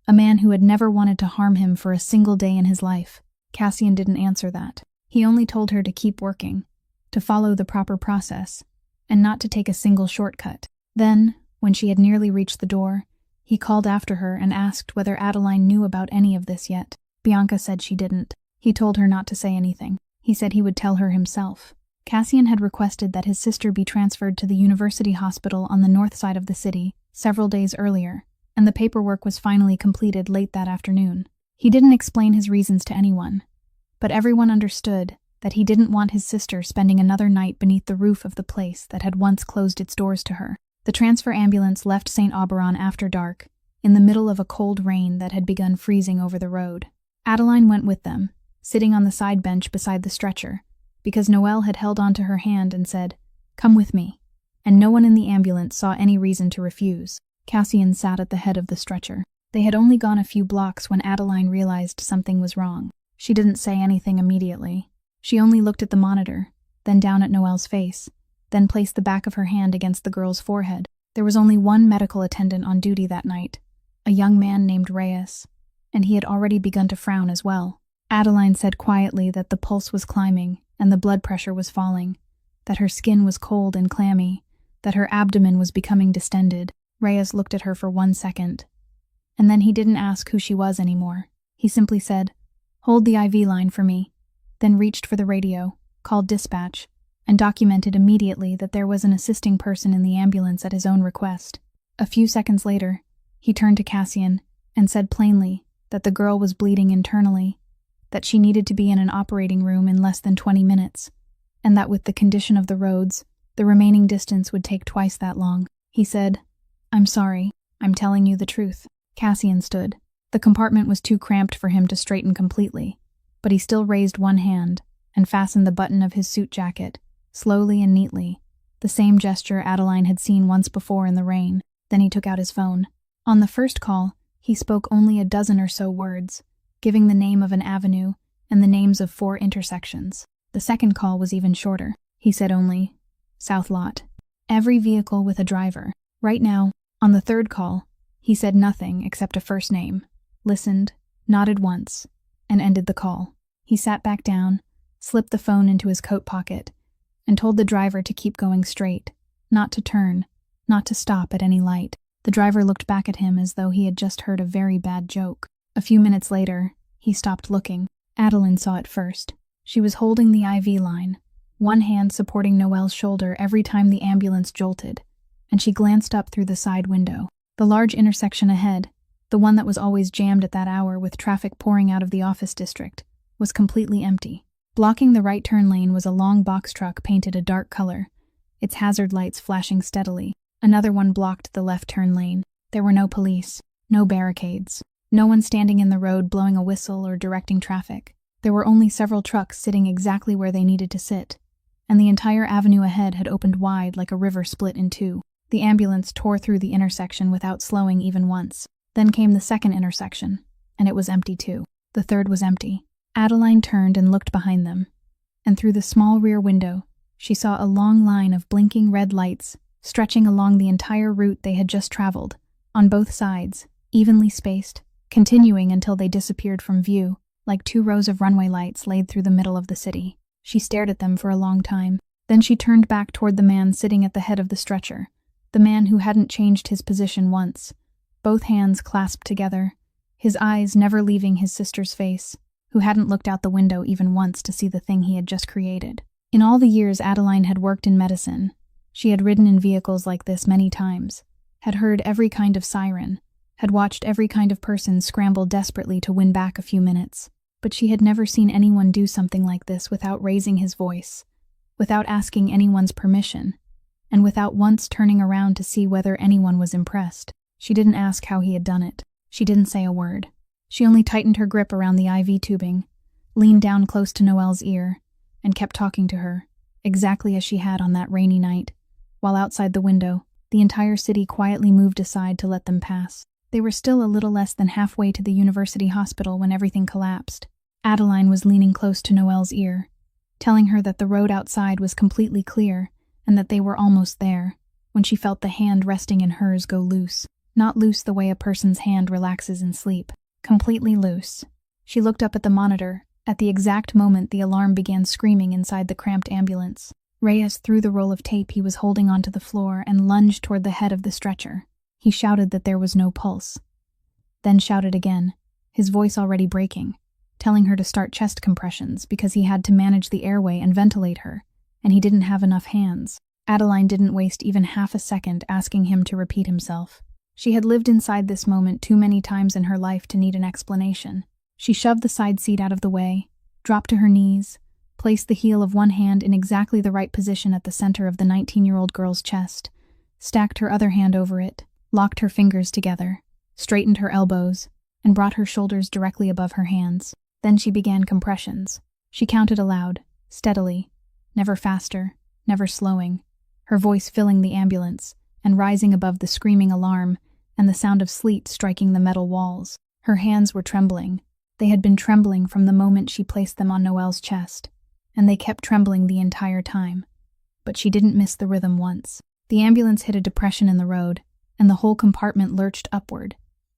A man who had never wanted to harm him for a single day in his life. Cassian didn't answer that. He only told her to keep working, to follow the proper process, and not to take a single shortcut. Then, when she had nearly reached the door, he called after her and asked whether Adeline knew about any of this yet. Bianca said she didn't. He told her not to say anything. He said he would tell her himself. Cassian had requested that his sister be transferred to the university hospital on the north side of the city several days earlier, and the paperwork was finally completed late that afternoon. He didn't explain his reasons to anyone, but everyone understood that he didn't want his sister spending another night beneath the roof of the place that had once closed its doors to her. The transfer ambulance left St. Auberon after dark, in the middle of a cold rain that had begun freezing over the road. Adeline went with them, sitting on the side bench beside the stretcher, because Noelle had held onto her hand and said, "Come with me," and no one in the ambulance saw any reason to refuse. Cassian sat at the head of the stretcher. They had only gone a few blocks when Adeline realized something was wrong. She didn't say anything immediately. She only looked at the monitor, then down at Noelle's face, then placed the back of her hand against the girl's forehead. There was only one medical attendant on duty that night, a young man named Reyes, and he had already begun to frown as well. Adeline said quietly that the pulse was climbing and the blood pressure was falling, that her skin was cold and clammy, that her abdomen was becoming distended. Reyes looked at her for 1 second, and then he didn't ask who she was anymore. He simply said, "Hold the IV line for me," then reached for the radio, called dispatch, and documented immediately that there was an assisting person in the ambulance at his own request. A few seconds later, he turned to Cassian and said plainly that the girl was bleeding internally, that she needed to be in an operating room in less than 20 minutes, and that with the condition of the roads, the remaining distance would take twice that long. He said, "I'm sorry, I'm telling you the truth." Cassian stood. The compartment was too cramped for him to straighten completely, but he still raised one hand and fastened the button of his suit jacket, slowly and neatly, the same gesture Adeline had seen once before in the rain. Then he took out his phone. On the first call, he spoke only a dozen or so words, giving the name of an avenue and the names of 4 intersections. The second call was even shorter. He said only, "South Lot. Every vehicle with a driver." Right now, on the third call, he said nothing except a first name, listened, nodded once, and ended the call. He sat back down, slipped the phone into his coat pocket, and told the driver to keep going straight, not to turn, not to stop at any light. The driver looked back at him as though he had just heard a very bad joke. A few minutes later, he stopped looking. Adeline saw it first. She was holding the IV line, one hand supporting Noelle's shoulder every time the ambulance jolted, and she glanced up through the side window. The large intersection ahead, the one that was always jammed at that hour with traffic pouring out of the office district, was completely empty. Blocking the right turn lane was a long box truck painted a dark color, its hazard lights flashing steadily. Another one blocked the left turn lane. There were no police, no barricades, no one standing in the road blowing a whistle or directing traffic. There were only several trucks sitting exactly where they needed to sit, and the entire avenue ahead had opened wide like a river split in two. The ambulance tore through the intersection without slowing even once. Then came the second intersection, and it was empty too. The third was empty. Adeline turned and looked behind them, and through the small rear window, she saw a long line of blinking red lights stretching along the entire route they had just traveled, on both sides, evenly spaced, continuing until they disappeared from view, like 2 rows of runway lights laid through the middle of the city. She stared at them for a long time. Then she turned back toward the man sitting at the head of the stretcher, the man who hadn't changed his position once, both hands clasped together, his eyes never leaving his sister's face, who hadn't looked out the window even once to see the thing he had just created. In all the years Adeline had worked in medicine, she had ridden in vehicles like this many times, had heard every kind of siren, had watched every kind of person scramble desperately to win back a few minutes, but she had never seen anyone do something like this without raising his voice, without asking anyone's permission, and without once turning around to see whether anyone was impressed. She didn't ask how he had done it. She didn't say a word. She only tightened her grip around the IV tubing, leaned down close to Noelle's ear, and kept talking to her, exactly as she had on that rainy night, while outside the window, the entire city quietly moved aside to let them pass. They were still a little less than halfway to the university hospital when everything collapsed. Adeline was leaning close to Noelle's ear, telling her that the road outside was completely clear and that they were almost there, when she felt the hand resting in hers go loose. Not loose the way a person's hand relaxes in sleep. Completely loose. She looked up at the monitor, at the exact moment the alarm began screaming inside the cramped ambulance. Reyes threw the roll of tape he was holding onto the floor and lunged toward the head of the stretcher. He shouted that there was no pulse. Then shouted again, his voice already breaking, telling her to start chest compressions because he had to manage the airway and ventilate her, and he didn't have enough hands. Adeline didn't waste even half a second asking him to repeat himself. She had lived inside this moment too many times in her life to need an explanation. She shoved the side seat out of the way, dropped to her knees, placed the heel of one hand in exactly the right position at the center of the 19-year-old girl's chest, stacked her other hand over it, locked her fingers together, straightened her elbows, and brought her shoulders directly above her hands. Then she began compressions. She counted aloud, steadily, never faster, never slowing, her voice filling the ambulance and rising above the screaming alarm and the sound of sleet striking the metal walls. Her hands were trembling. They had been trembling from the moment she placed them on Noelle's chest, and they kept trembling the entire time. But she didn't miss the rhythm once. The ambulance hit a depression in the road, and the whole compartment lurched upward,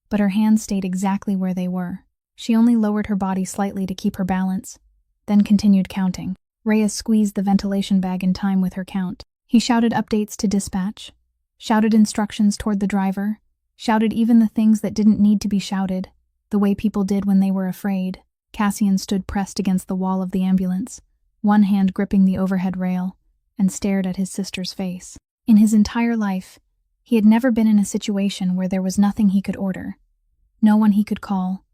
but her hands stayed exactly where they were. She only lowered her body slightly to keep her balance, then continued counting. Reyes squeezed the ventilation bag in time with her count. He shouted updates to dispatch, shouted instructions toward the driver, shouted even the things that didn't need to be shouted, the way people did when they were afraid. Cassian stood pressed against the wall of the ambulance, one hand gripping the overhead rail, and stared at his sister's face. In his entire life, he had never been in a situation where there was nothing he could order, no one he could call,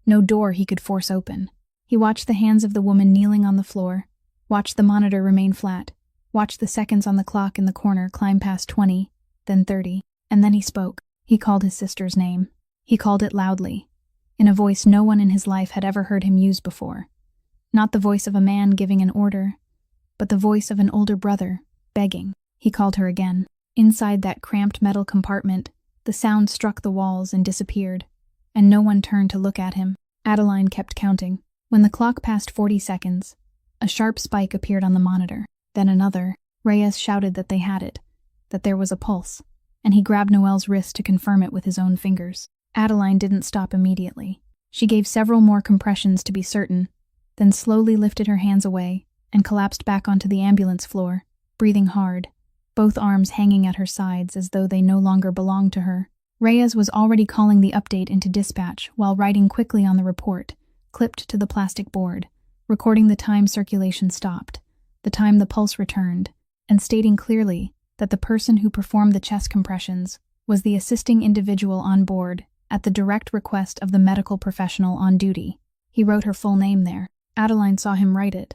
no door he could force open. He watched the hands of the woman kneeling on the floor, watched the monitor remain flat, watched the seconds on the clock in the corner climb past 20, then 30, and then he spoke. He called his sister's name. He called it loudly, in a voice no one in his life had ever heard him use before. Not the voice of a man giving an order, but the voice of an older brother, begging. He called her again. Inside that cramped metal compartment, the sound struck the walls and disappeared, and no one turned to look at him. Adeline kept counting. When the clock passed 40 seconds, a sharp spike appeared on the monitor. Then another. Reyes shouted that they had it, that there was a pulse, and he grabbed Noelle's wrist to confirm it with his own fingers. Adeline didn't stop immediately. She gave several more compressions to be certain, then slowly lifted her hands away and collapsed back onto the ambulance floor, breathing hard, both arms hanging at her sides as though they no longer belonged to her. Reyes was already calling the update into dispatch while writing quickly on the report, clipped to the plastic board, recording the time circulation stopped, the time the pulse returned, and stating clearly that the person who performed the chest compressions was the assisting individual on board at the direct request of the medical professional on duty. He wrote her full name there. Adeline saw him write it,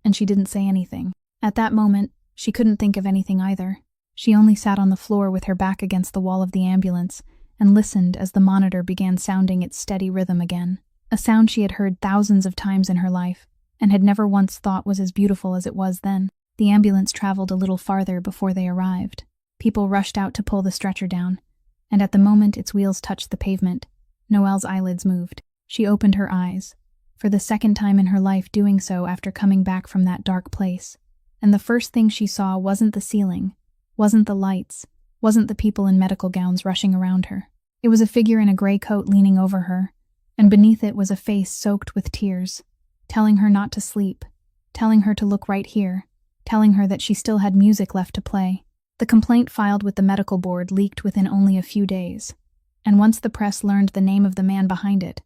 and she didn't say anything. At that moment, she couldn't think of anything either. She only sat on the floor with her back against the wall of the ambulance and listened as the monitor began sounding its steady rhythm again, a sound she had heard thousands of times in her life and had never once thought was as beautiful as it was then. The ambulance traveled a little farther before they arrived. People rushed out to pull the stretcher down, and at the moment its wheels touched the pavement, Noelle's eyelids moved. She opened her eyes, for the second time in her life doing so after coming back from that dark place. And the first thing she saw wasn't the ceiling, wasn't the lights, wasn't the people in medical gowns rushing around her. It was a figure in a gray coat leaning over her, and beneath it was a face soaked with tears, telling her not to sleep, telling her to look right here, telling her that she still had music left to play. The complaint filed with the medical board leaked within only a few days, and once the press learned the name of the man behind it,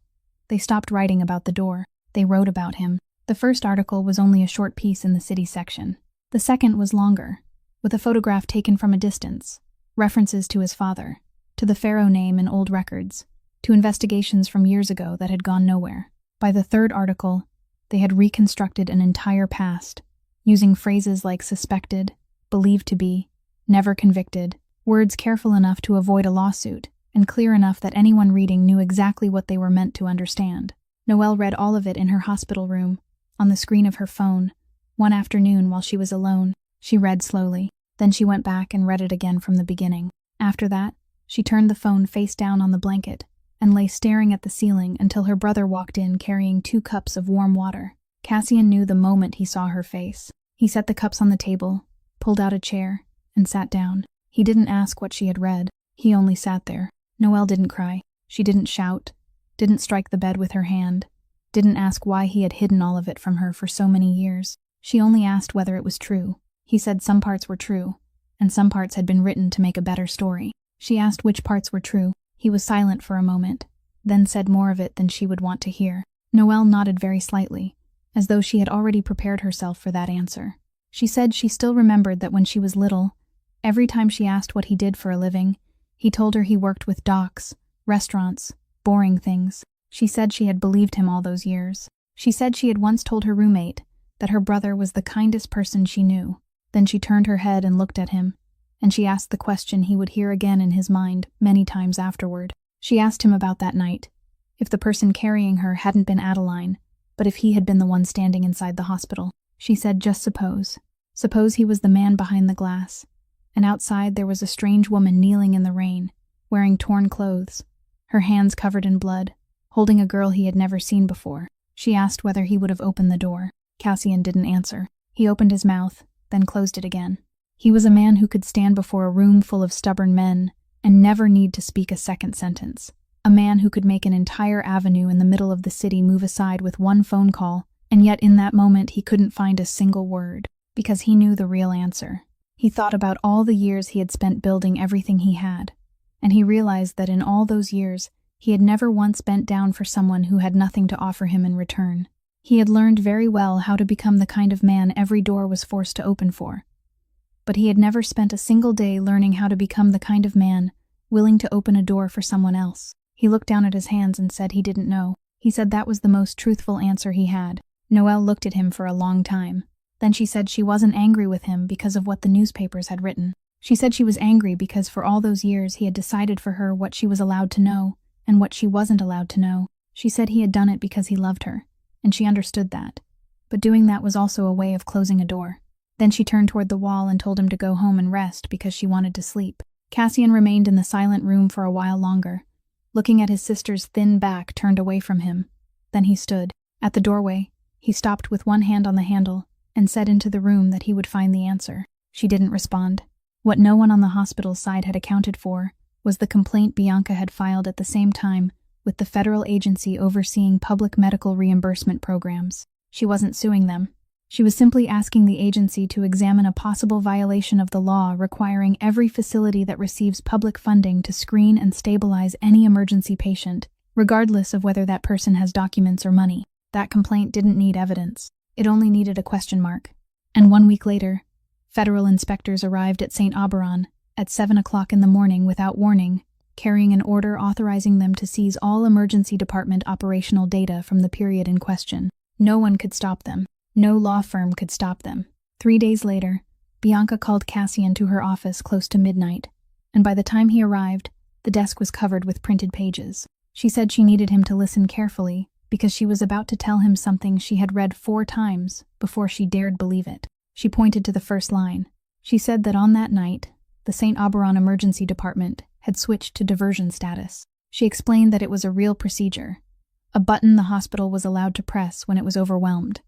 they stopped writing about the door. They wrote about him. The first article was only a short piece in the city section. The second was longer, with a photograph taken from a distance, references to his father, to the Pharaoh name in old records, to investigations from years ago that had gone nowhere. By the third article, they had reconstructed an entire past, using phrases like suspected, believed to be, never convicted, words careful enough to avoid a lawsuit, and clear enough that anyone reading knew exactly what they were meant to understand. Noelle read all of it in her hospital room, on the screen of her phone, one afternoon while she was alone. She read slowly. Then she went back and read it again from the beginning. After that, she turned the phone face down on the blanket and lay staring at the ceiling until her brother walked in carrying 2 cups of warm water. Cassian knew the moment he saw her face. He set the cups on the table, pulled out a chair, and sat down. He didn't ask what she had read. He only sat there. Noelle didn't cry. She didn't shout, didn't strike the bed with her hand, didn't ask why he had hidden all of it from her for so many years. She only asked whether it was true. He said some parts were true, and some parts had been written to make a better story. She asked which parts were true. He was silent for a moment, then said more of it than she would want to hear. Noelle nodded very slightly, as though she had already prepared herself for that answer. She said she still remembered that when she was little, every time she asked what he did for a living, he told her he worked with docks, restaurants, boring things. She said she had believed him all those years. She said she had once told her roommate that her brother was the kindest person she knew. Then she turned her head and looked at him, and she asked the question he would hear again in his mind many times afterward. She asked him about that night, if the person carrying her hadn't been Adeline, but if he had been the one standing inside the hospital. She said just suppose. Suppose he was the man behind the glass, and outside there was a strange woman kneeling in the rain, wearing torn clothes, her hands covered in blood, holding a girl he had never seen before. She asked whether he would have opened the door. Cassian didn't answer. He opened his mouth, then closed it again. He was a man who could stand before a room full of stubborn men and never need to speak a second sentence. A man who could make an entire avenue in the middle of the city move aside with one phone call, and yet in that moment he couldn't find a single word, because he knew the real answer. He thought about all the years he had spent building everything he had, and he realized that in all those years he had never once bent down for someone who had nothing to offer him in return. He had learned very well how to become the kind of man every door was forced to open for. But he had never spent a single day learning how to become the kind of man willing to open a door for someone else. He looked down at his hands and said he didn't know. He said that was the most truthful answer he had. Noelle looked at him for a long time. Then she said she wasn't angry with him because of what the newspapers had written. She said she was angry because for all those years he had decided for her what she was allowed to know and what she wasn't allowed to know. She said he had done it because he loved her, and she understood that. But doing that was also a way of closing a door. Then she turned toward the wall and told him to go home and rest because she wanted to sleep. Cassian remained in the silent room for a while longer, looking at his sister's thin back turned away from him. Then he stood. At the doorway, he stopped with one hand on the handle and said into the room that he would find the answer. She didn't respond. What no one on the hospital's side had accounted for was the complaint Bianca had filed at the same time with the federal agency overseeing public medical reimbursement programs. She wasn't suing them. She was simply asking the agency to examine a possible violation of the law requiring every facility that receives public funding to screen and stabilize any emergency patient, regardless of whether that person has documents or money. That complaint didn't need evidence. It only needed a question mark. And 1 week later, federal inspectors arrived at St. Auberon at 7 o'clock in the morning without warning, carrying an order authorizing them to seize all emergency department operational data from the period in question. No one could stop them. No law firm could stop them. 3 days later, Bianca called Cassian to her office close to midnight, and by the time he arrived, the desk was covered with printed pages. She said she needed him to listen carefully because she was about to tell him something she had read 4 times before she dared believe it. She pointed to the first line. She said that on that night, the St. Auberon Emergency Department had switched to diversion status. She explained that it was a real procedure, a button the hospital was allowed to press when it was overwhelmed,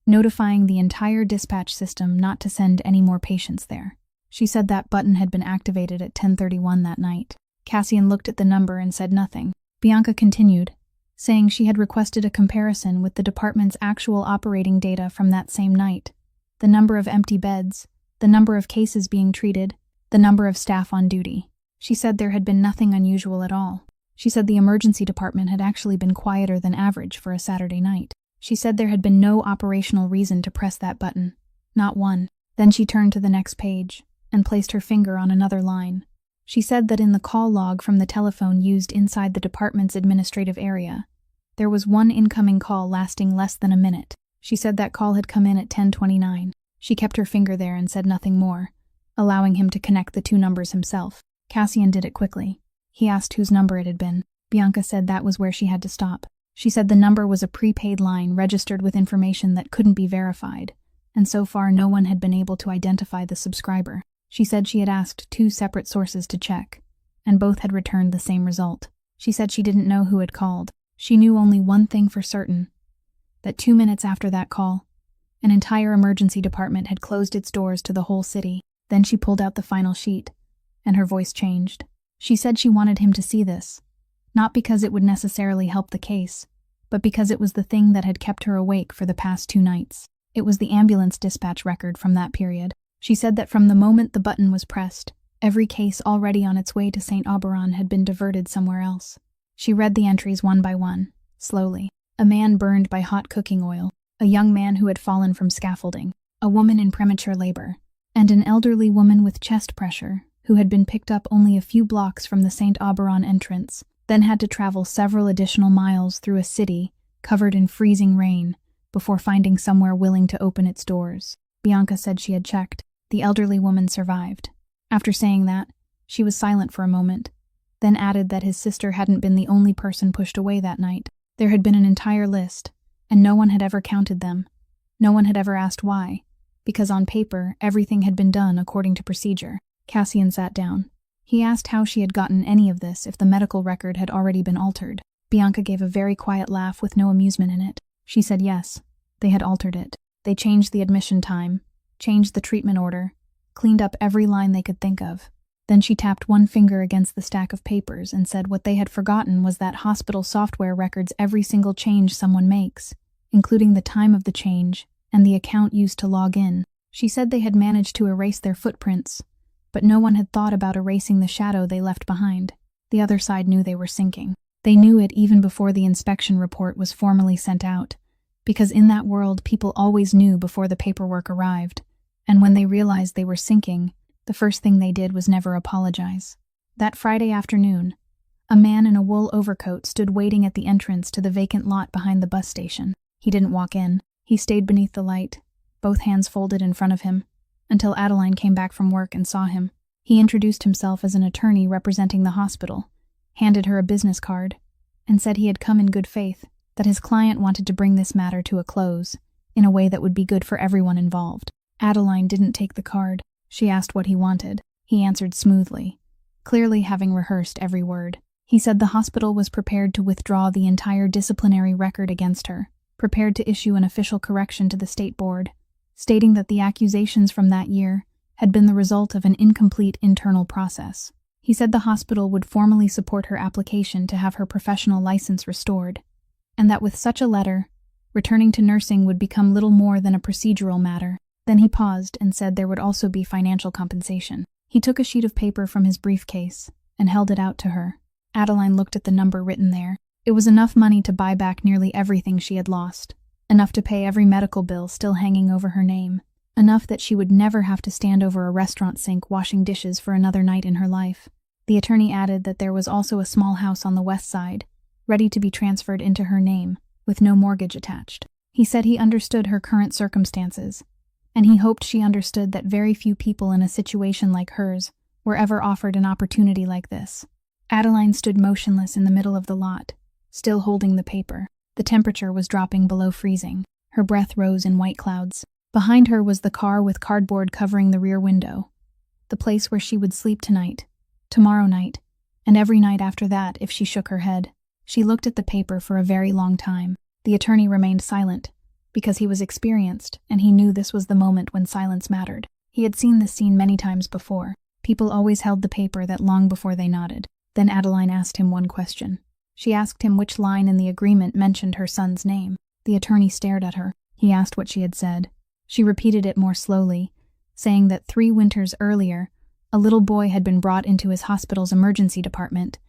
notifying the entire dispatch system not to send any more patients there. She said that button had been activated at 10:31 that night. Cassian looked at the number and said nothing. Bianca continued, saying she had requested a comparison with the department's actual operating data from that same night, the number of empty beds, the number of cases being treated, the number of staff on duty. She said there had been nothing unusual at all. She said the emergency department had actually been quieter than average for a Saturday night. She said there had been no operational reason to press that button, not one. Then she turned to the next page and placed her finger on another line. She said that in the call log from the telephone used inside the department's administrative area, there was one incoming call lasting less than a minute. She said that call had come in at 10:29. She kept her finger there and said nothing more, allowing him to connect the two numbers himself. Cassian did it quickly. He asked whose number it had been. Bianca said that was where she had to stop. She said the number was a prepaid line registered with information that couldn't be verified, and so far no one had been able to identify the subscriber. She said she had asked 2 separate sources to check, and both had returned the same result. She said she didn't know who had called. She knew only one thing for certain, that 2 minutes after that call, an entire emergency department had closed its doors to the whole city. Then she pulled out the final sheet, and her voice changed. She said she wanted him to see this, not because it would necessarily help the case, but because it was the thing that had kept her awake for the past 2 nights. It was the ambulance dispatch record from that period. She said that from the moment the button was pressed, every case already on its way to St. Auberon had been diverted somewhere else. She read the entries one by one, slowly. A man burned by hot cooking oil, a young man who had fallen from scaffolding, a woman in premature labor, and an elderly woman with chest pressure who had been picked up only a few blocks from the St. Auberon entrance, then had to travel several additional miles through a city covered in freezing rain before finding somewhere willing to open its doors. Bianca said she had checked. The elderly woman survived. After saying that, she was silent for a moment, then added that his sister hadn't been the only person pushed away that night. There had been an entire list, and no one had ever counted them. No one had ever asked why, because on paper, everything had been done according to procedure. Cassian sat down. He asked how she had gotten any of this if the medical record had already been altered. Bianca gave a very quiet laugh with no amusement in it. She said yes, they had altered it. They changed the admission time, changed the treatment order, cleaned up every line they could think of. Then she tapped one finger against the stack of papers and said what they had forgotten was that hospital software records every single change someone makes, including the time of the change and the account used to log in. She said they had managed to erase their footprints, but no one had thought about erasing the shadow they left behind. The other side knew they were sinking. They knew it even before the inspection report was formally sent out, because in that world people always knew before the paperwork arrived, and when they realized they were sinking, the first thing they did was never apologize. That Friday afternoon, a man in a wool overcoat stood waiting at the entrance to the vacant lot behind the bus station. He didn't walk in. He stayed beneath the light, both hands folded in front of him, until Adeline came back from work and saw him. He introduced himself as an attorney representing the hospital, handed her a business card, and said he had come in good faith, that his client wanted to bring this matter to a close, in a way that would be good for everyone involved. Adeline didn't take the card. She asked what he wanted. He answered smoothly, clearly having rehearsed every word. He said the hospital was prepared to withdraw the entire disciplinary record against her, prepared to issue an official correction to the state board, stating that the accusations from that year had been the result of an incomplete internal process. He said the hospital would formally support her application to have her professional license restored, and that with such a letter, returning to nursing would become little more than a procedural matter. Then he paused and said there would also be financial compensation. He took a sheet of paper from his briefcase and held it out to her. Adeline looked at the number written there. It was enough money to buy back nearly everything she had lost, enough to pay every medical bill still hanging over her name, enough that she would never have to stand over a restaurant sink washing dishes for another night in her life. The attorney added that there was also a small house on the west side, ready to be transferred into her name, with no mortgage attached. He said he understood her current circumstances, and he hoped she understood that very few people in a situation like hers were ever offered an opportunity like this. Adeline stood motionless in the middle of the lot, still holding the paper. The temperature was dropping below freezing. Her breath rose in white clouds. Behind her was the car with cardboard covering the rear window, the place where she would sleep tonight, tomorrow night, and every night after that if she shook her head. She looked at the paper for a very long time. The attorney remained silent, because he was experienced, and he knew this was the moment when silence mattered. He had seen this scene many times before. People always held the paper that long before they nodded. Then Adeline asked him one question. She asked him which line in the agreement mentioned her son's name. The attorney stared at her. He asked what she had said. She repeated it more slowly, saying that 3 winters earlier, a little boy had been brought into his hospital's emergency department,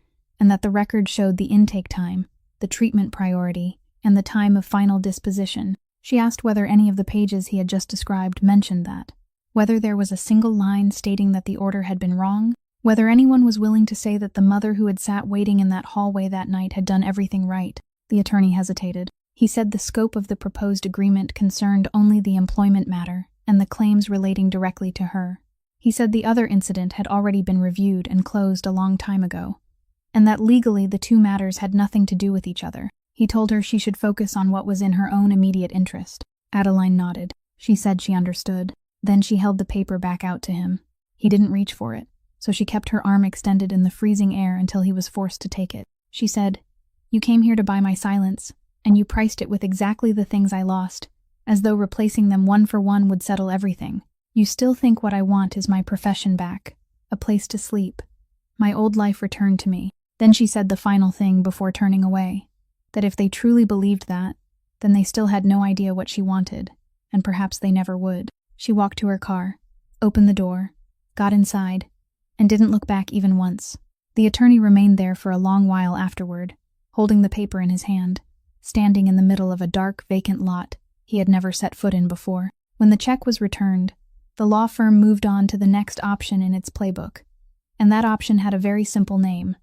and that the record showed the intake time, the treatment priority, and the time of final disposition. She asked whether any of the pages he had just described mentioned that, whether there was a single line stating that the order had been wrong, whether anyone was willing to say that the mother who had sat waiting in that hallway that night had done everything right. The attorney hesitated. He said the scope of the proposed agreement concerned only the employment matter and the claims relating directly to her. He said the other incident had already been reviewed and closed a long time ago, and that legally the two matters had nothing to do with each other. He told her she should focus on what was in her own immediate interest. Adeline nodded. She said she understood. Then she held the paper back out to him. He didn't reach for it, so she kept her arm extended in the freezing air until he was forced to take it. She said, "You came here to buy my silence, and you priced it with exactly the things I lost, as though replacing them one for one would settle everything. You still think what I want is my profession back, a place to sleep, my old life returned to me." Then she said the final thing before turning away, that if they truly believed that, then they still had no idea what she wanted, and perhaps they never would. She walked to her car, opened the door, got inside, and didn't look back even once. The attorney remained there for a long while afterward, holding the paper in his hand, standing in the middle of a dark, vacant lot he had never set foot in before. When the check was returned, the law firm moved on to the next option in its playbook, and that option had a very simple name: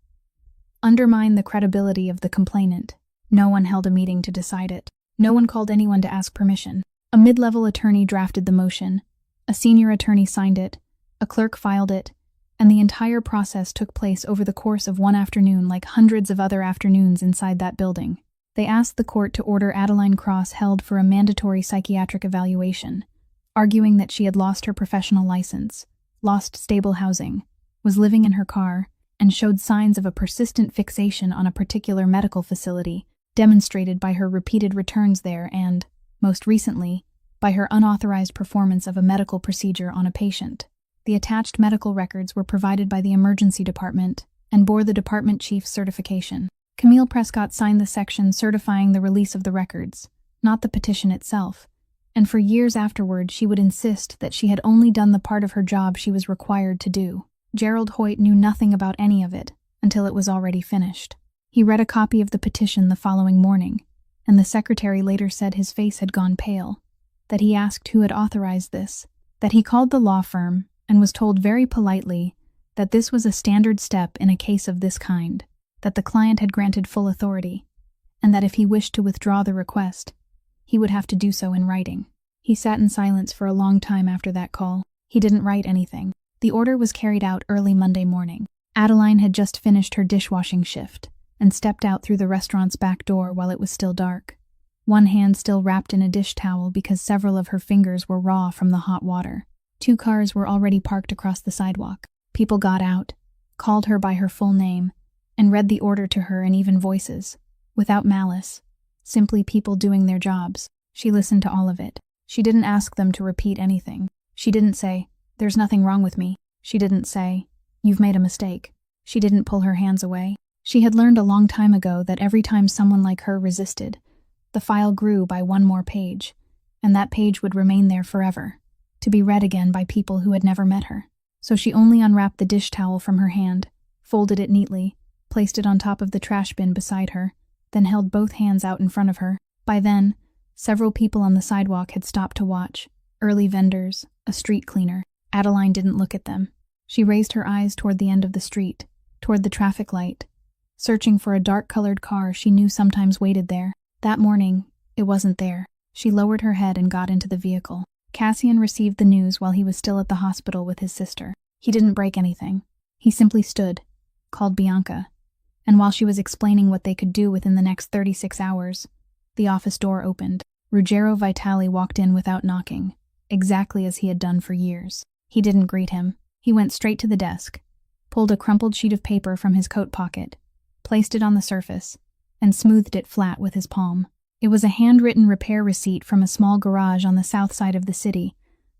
undermine the credibility of the complainant. No one held a meeting to decide it. No one called anyone to ask permission. A mid-level attorney drafted the motion, a senior attorney signed it, a clerk filed it, and the entire process took place over the course of one afternoon like hundreds of other afternoons inside that building. They asked the court to order Adeline Cross held for a mandatory psychiatric evaluation, arguing that she had lost her professional license, lost stable housing, was living in her car, and showed signs of a persistent fixation on a particular medical facility, demonstrated by her repeated returns there and, most recently, by her unauthorized performance of a medical procedure on a patient. The attached medical records were provided by the emergency department and bore the department chief's certification. Camille Prescott signed the section certifying the release of the records, not the petition itself, and for years afterward she would insist that she had only done the part of her job she was required to do. Gerald Hoyt knew nothing about any of it until it was already finished. He read a copy of the petition the following morning, and the secretary later said his face had gone pale, that he asked who had authorized this, that he called the law firm and was told very politely that this was a standard step in a case of this kind, that the client had granted full authority, and that if he wished to withdraw the request, he would have to do so in writing. He sat in silence for a long time after that call. He didn't write anything. The order was carried out early Monday morning. Adeline had just finished her dishwashing shift and stepped out through the restaurant's back door while it was still dark, one hand still wrapped in a dish towel because several of her fingers were raw from the hot water. 2 cars were already parked across the sidewalk. People got out, called her by her full name, and read the order to her in even voices, without malice, simply people doing their jobs. She listened to all of it. She didn't ask them to repeat anything. She didn't say, "There's nothing wrong with me." She didn't say, "You've made a mistake." She didn't pull her hands away. She had learned a long time ago that every time someone like her resisted, the file grew by one more page, and that page would remain there forever, to be read again by people who had never met her. So she only unwrapped the dish towel from her hand, folded it neatly, placed it on top of the trash bin beside her, then held both hands out in front of her. By then, several people on the sidewalk had stopped to watch, early vendors, a street cleaner. Adeline didn't look at them. She raised her eyes toward the end of the street, toward the traffic light, searching for a dark-colored car she knew sometimes waited there. That morning, it wasn't there. She lowered her head and got into the vehicle. Cassian received the news while he was still at the hospital with his sister. He didn't break anything. He simply stood, called Bianca, and while she was explaining what they could do within the next 36 hours, the office door opened. Ruggero Vitali walked in without knocking, exactly as he had done for years. He didn't greet him. He went straight to the desk, pulled a crumpled sheet of paper from his coat pocket, placed it on the surface, and smoothed it flat with his palm. It was a handwritten repair receipt from a small garage on the south side of the city,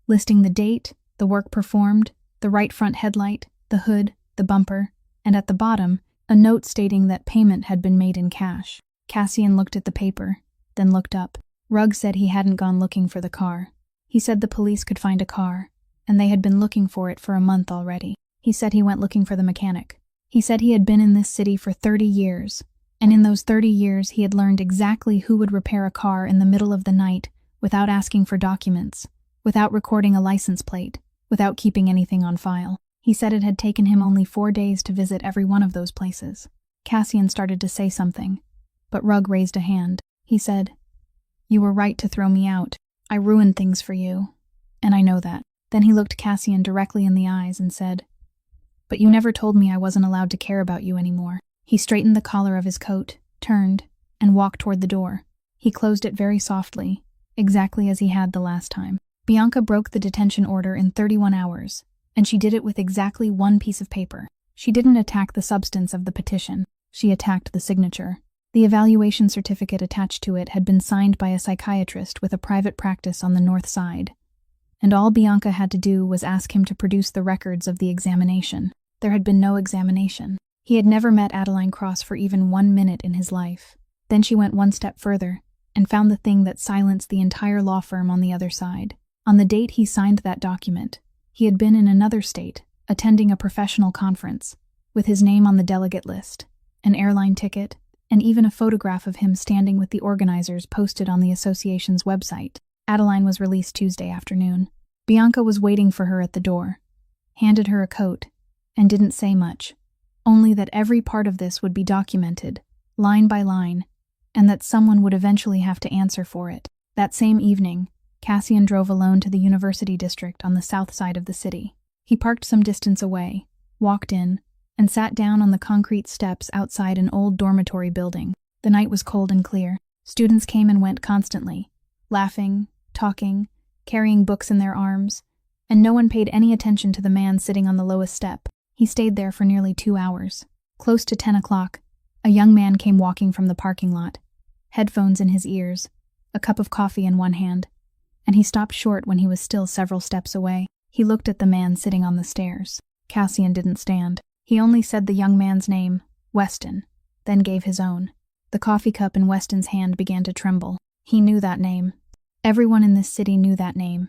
listing the date, the work performed, the right front headlight, the hood, the bumper, and at the bottom, a note stating that payment had been made in cash. Cassian looked at the paper, then looked up. Rugg said he hadn't gone looking for the car. He said the police could find a car, and they had been looking for it for a month already. He said he went looking for the mechanic. He said he had been in this city for 30 years, and in those 30 years he had learned exactly who would repair a car in the middle of the night without asking for documents, without recording a license plate, without keeping anything on file. He said it had taken him only 4 days to visit every one of those places. Cassian started to say something, but Rugg raised a hand. He said, "You were right to throw me out. I ruined things for you, and I know that." Then he looked Cassian directly in the eyes and said, "But you never told me I wasn't allowed to care about you anymore." He straightened the collar of his coat, turned, and walked toward the door. He closed it very softly, exactly as he had the last time. Bianca broke the detention order in 31 hours, and she did it with exactly one piece of paper. She didn't attack the substance of the petition. She attacked the signature. The evaluation certificate attached to it had been signed by a psychiatrist with a private practice on the North Side, and all Bianca had to do was ask him to produce the records of the examination. There had been no examination. He had never met Adeline Cross for even 1 minute in his life. Then she went one step further and found the thing that silenced the entire law firm on the other side. On the date he signed that document, he had been in another state, attending a professional conference, with his name on the delegate list, an airline ticket, and even a photograph of him standing with the organizers posted on the association's website. Adeline was released Tuesday afternoon. Bianca was waiting for her at the door, handed her a coat, and didn't say much, only that every part of this would be documented, line by line, and that someone would eventually have to answer for it. That same evening, Cassian drove alone to the University District on the south side of the city. He parked some distance away, walked in, and sat down on the concrete steps outside an old dormitory building. The night was cold and clear. Students came and went constantly, laughing, talking, carrying books in their arms, and no one paid any attention to the man sitting on the lowest step. He stayed there for nearly 2 hours. Close to 10 o'clock, a young man came walking from the parking lot, headphones in his ears, a cup of coffee in one hand, and he stopped short when he was still several steps away. He looked at the man sitting on the stairs. Cassian didn't stand. He only said the young man's name, Weston, then gave his own. The coffee cup in Weston's hand began to tremble. He knew that name. Everyone in this city knew that name.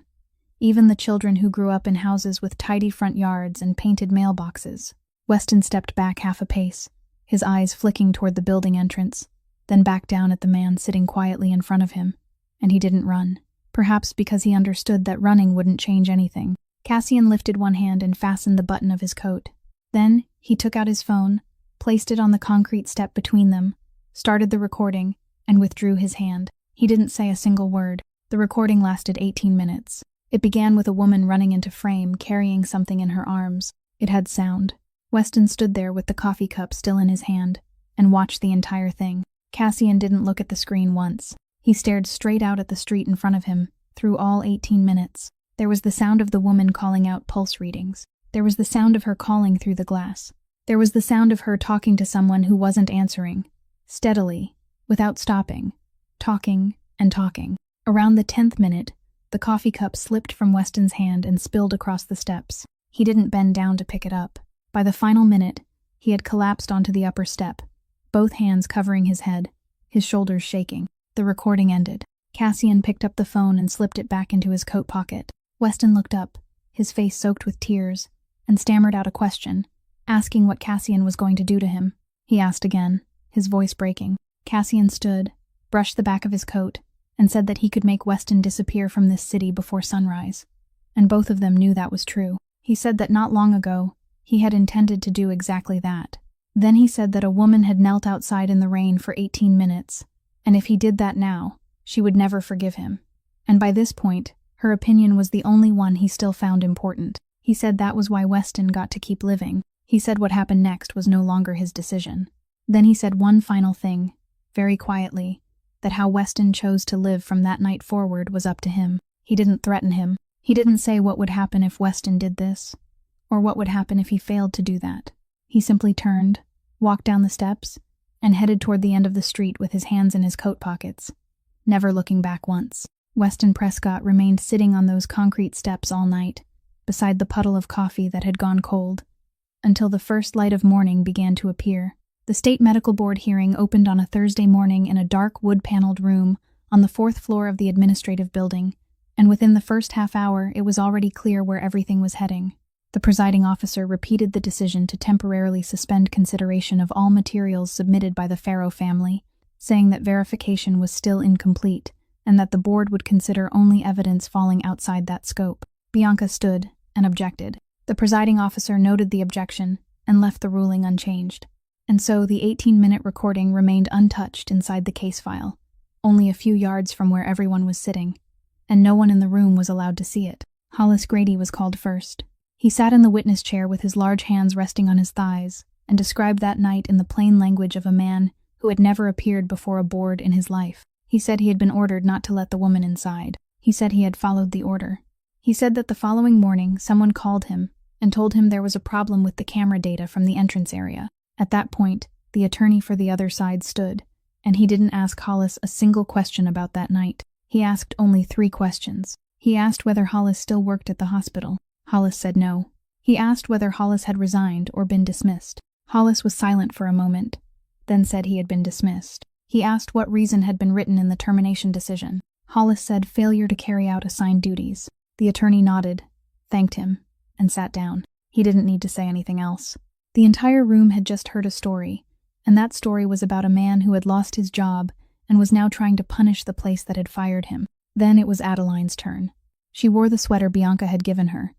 Even the children who grew up in houses with tidy front yards and painted mailboxes. Weston stepped back half a pace, his eyes flicking toward the building entrance, then back down at the man sitting quietly in front of him, and he didn't run. Perhaps because he understood that running wouldn't change anything. Cassian lifted one hand and fastened the button of his coat. Then, he took out his phone, placed it on the concrete step between them, started the recording, and withdrew his hand. He didn't say a single word. The recording lasted 18 minutes. It began with a woman running into frame, carrying something in her arms. It had sound. Weston stood there with the coffee cup still in his hand, and watched the entire thing. Cassian didn't look at the screen once. He stared straight out at the street in front of him, through all 18 minutes. There was the sound of the woman calling out pulse readings. There was the sound of her calling through the glass. There was the sound of her talking to someone who wasn't answering, steadily, without stopping, talking and talking. Around the 10th minute, the coffee cup slipped from Weston's hand and spilled across the steps. He didn't bend down to pick it up. By the final minute, he had collapsed onto the upper step, both hands covering his head, his shoulders shaking. The recording ended. Cassian picked up the phone and slipped it back into his coat pocket. Weston looked up, his face soaked with tears, and stammered out a question, asking what Cassian was going to do to him. He asked again, his voice breaking. Cassian stood, brushed the back of his coat, and said that he could make Weston disappear from this city before sunrise. And both of them knew that was true. He said that not long ago, he had intended to do exactly that. Then he said that a woman had knelt outside in the rain for 18 minutes, and if he did that now, she would never forgive him. And by this point, her opinion was the only one he still found important. He said that was why Weston got to keep living. He said what happened next was no longer his decision. Then he said one final thing, very quietly, that how Weston chose to live from that night forward was up to him. He didn't threaten him. He didn't say what would happen if Weston did this, or what would happen if he failed to do that. He simply turned, walked down the steps, and headed toward the end of the street with his hands in his coat pockets, never looking back once. Weston Prescott remained sitting on those concrete steps all night, beside the puddle of coffee that had gone cold, until the first light of morning began to appear. The State Medical Board hearing opened on a Thursday morning in a dark wood-paneled room on the 4th floor of the administrative building, and within the first half hour it was already clear where everything was heading. The presiding officer repeated the decision to temporarily suspend consideration of all materials submitted by the Farrow family, saying that verification was still incomplete and that the board would consider only evidence falling outside that scope. Bianca stood and objected. The presiding officer noted the objection and left the ruling unchanged. And so the 18-minute recording remained untouched inside the case file, only a few yards from where everyone was sitting, and no one in the room was allowed to see it. Hollis Grady was called first. He sat in the witness chair with his large hands resting on his thighs and described that night in the plain language of a man who had never appeared before a board in his life. He said he had been ordered not to let the woman inside. He said he had followed the order. He said that the following morning someone called him and told him there was a problem with the camera data from the entrance area. At that point, the attorney for the other side stood, and he didn't ask Hollis a single question about that night. He asked only 3 questions. He asked whether Hollis still worked at the hospital. Hollis said no. He asked whether Hollis had resigned or been dismissed. Hollis was silent for a moment, then said he had been dismissed. He asked what reason had been written in the termination decision. Hollis said failure to carry out assigned duties. The attorney nodded, thanked him, and sat down. He didn't need to say anything else. The entire room had just heard a story, and that story was about a man who had lost his job and was now trying to punish the place that had fired him. Then it was Adeline's turn. She wore the sweater Bianca had given her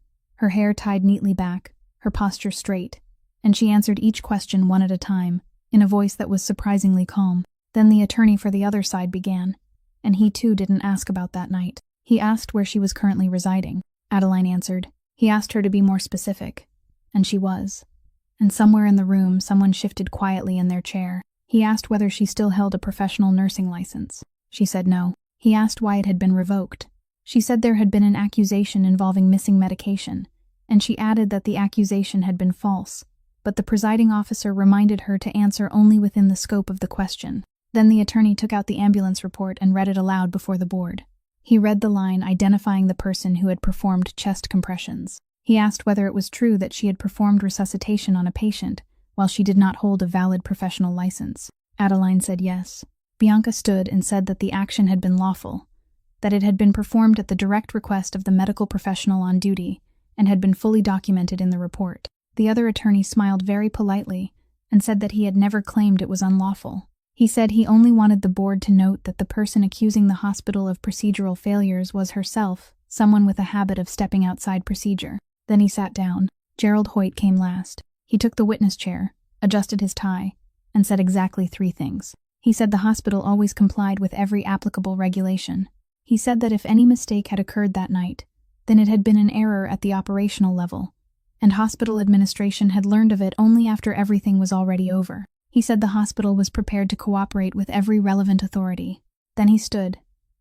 hair tied neatly back, her posture straight, and she answered each question one at a time, in a voice that was surprisingly calm. Then the attorney for the other side began, and he too didn't ask about that night. He asked where she was currently residing. Adeline answered. He asked her to be more specific, and she was. And somewhere in the room, someone shifted quietly in their chair. He asked whether she still held a professional nursing license. She said no. He asked why it had been revoked. She said there had been an accusation involving missing medication, and she added that the accusation had been false, but the presiding officer reminded her to answer only within the scope of the question. Then the attorney took out the ambulance report and read it aloud before the board. He read the line identifying the person who had performed chest compressions. He asked whether it was true that she had performed resuscitation on a patient while she did not hold a valid professional license. Adeline said yes. Bianca stood and said that the action had been lawful, that it had been performed at the direct request of the medical professional on duty, and had been fully documented in the report. The other attorney smiled very politely and said that he had never claimed it was unlawful. He said he only wanted the board to note that the person accusing the hospital of procedural failures was herself, someone with a habit of stepping outside procedure. Then he sat down. Gerald Hoyt came last. He took the witness chair, adjusted his tie, and said exactly 3 things. He said the hospital always complied with every applicable regulation. He said that if any mistake had occurred that night, then it had been an error at the operational level, and hospital administration had learned of it only after everything was already over. He said the hospital was prepared to cooperate with every relevant authority. Then he stood,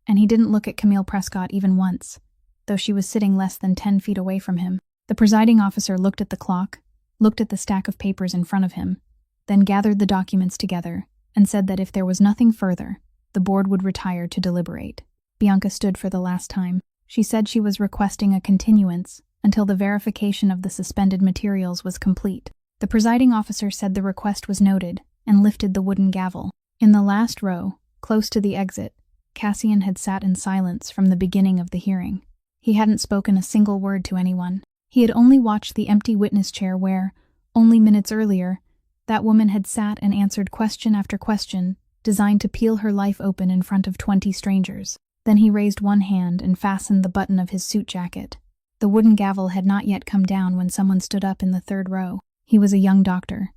and he didn't look at Camille Prescott even once, though she was sitting less than 10 feet away from him. The presiding officer looked at the clock, looked at the stack of papers in front of him, then gathered the documents together, and said that if there was nothing further, the board would retire to deliberate. Bianca stood for the last time. She said she was requesting a continuance until the verification of the suspended materials was complete. The presiding officer said the request was noted and lifted the wooden gavel. In the last row, close to the exit, Cassian had sat in silence from the beginning of the hearing. He hadn't spoken a single word to anyone. He had only watched the empty witness chair where, only minutes earlier, that woman had sat and answered question after question, designed to peel her life open in front of 20 strangers. Then he raised one hand and fastened the button of his suit jacket. The wooden gavel had not yet come down when someone stood up in the 3rd row. He was a young doctor,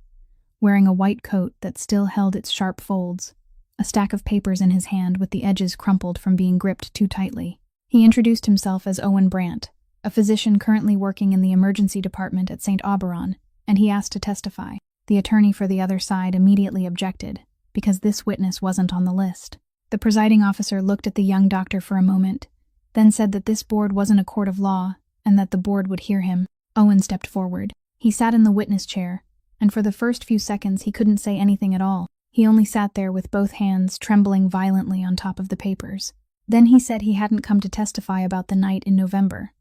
wearing a white coat that still held its sharp folds, a stack of papers in his hand with the edges crumpled from being gripped too tightly. He introduced himself as Owen Brandt, a physician currently working in the emergency department at St. Auberon, and he asked to testify. The attorney for the other side immediately objected, because this witness wasn't on the list. The presiding officer looked at the young doctor for a moment, then said that this board wasn't a court of law, and that the board would hear him. Owen stepped forward. He sat in the witness chair, and for the first few seconds he couldn't say anything at all. He only sat there with both hands trembling violently on top of the papers. Then he said he hadn't come to testify about the night in November,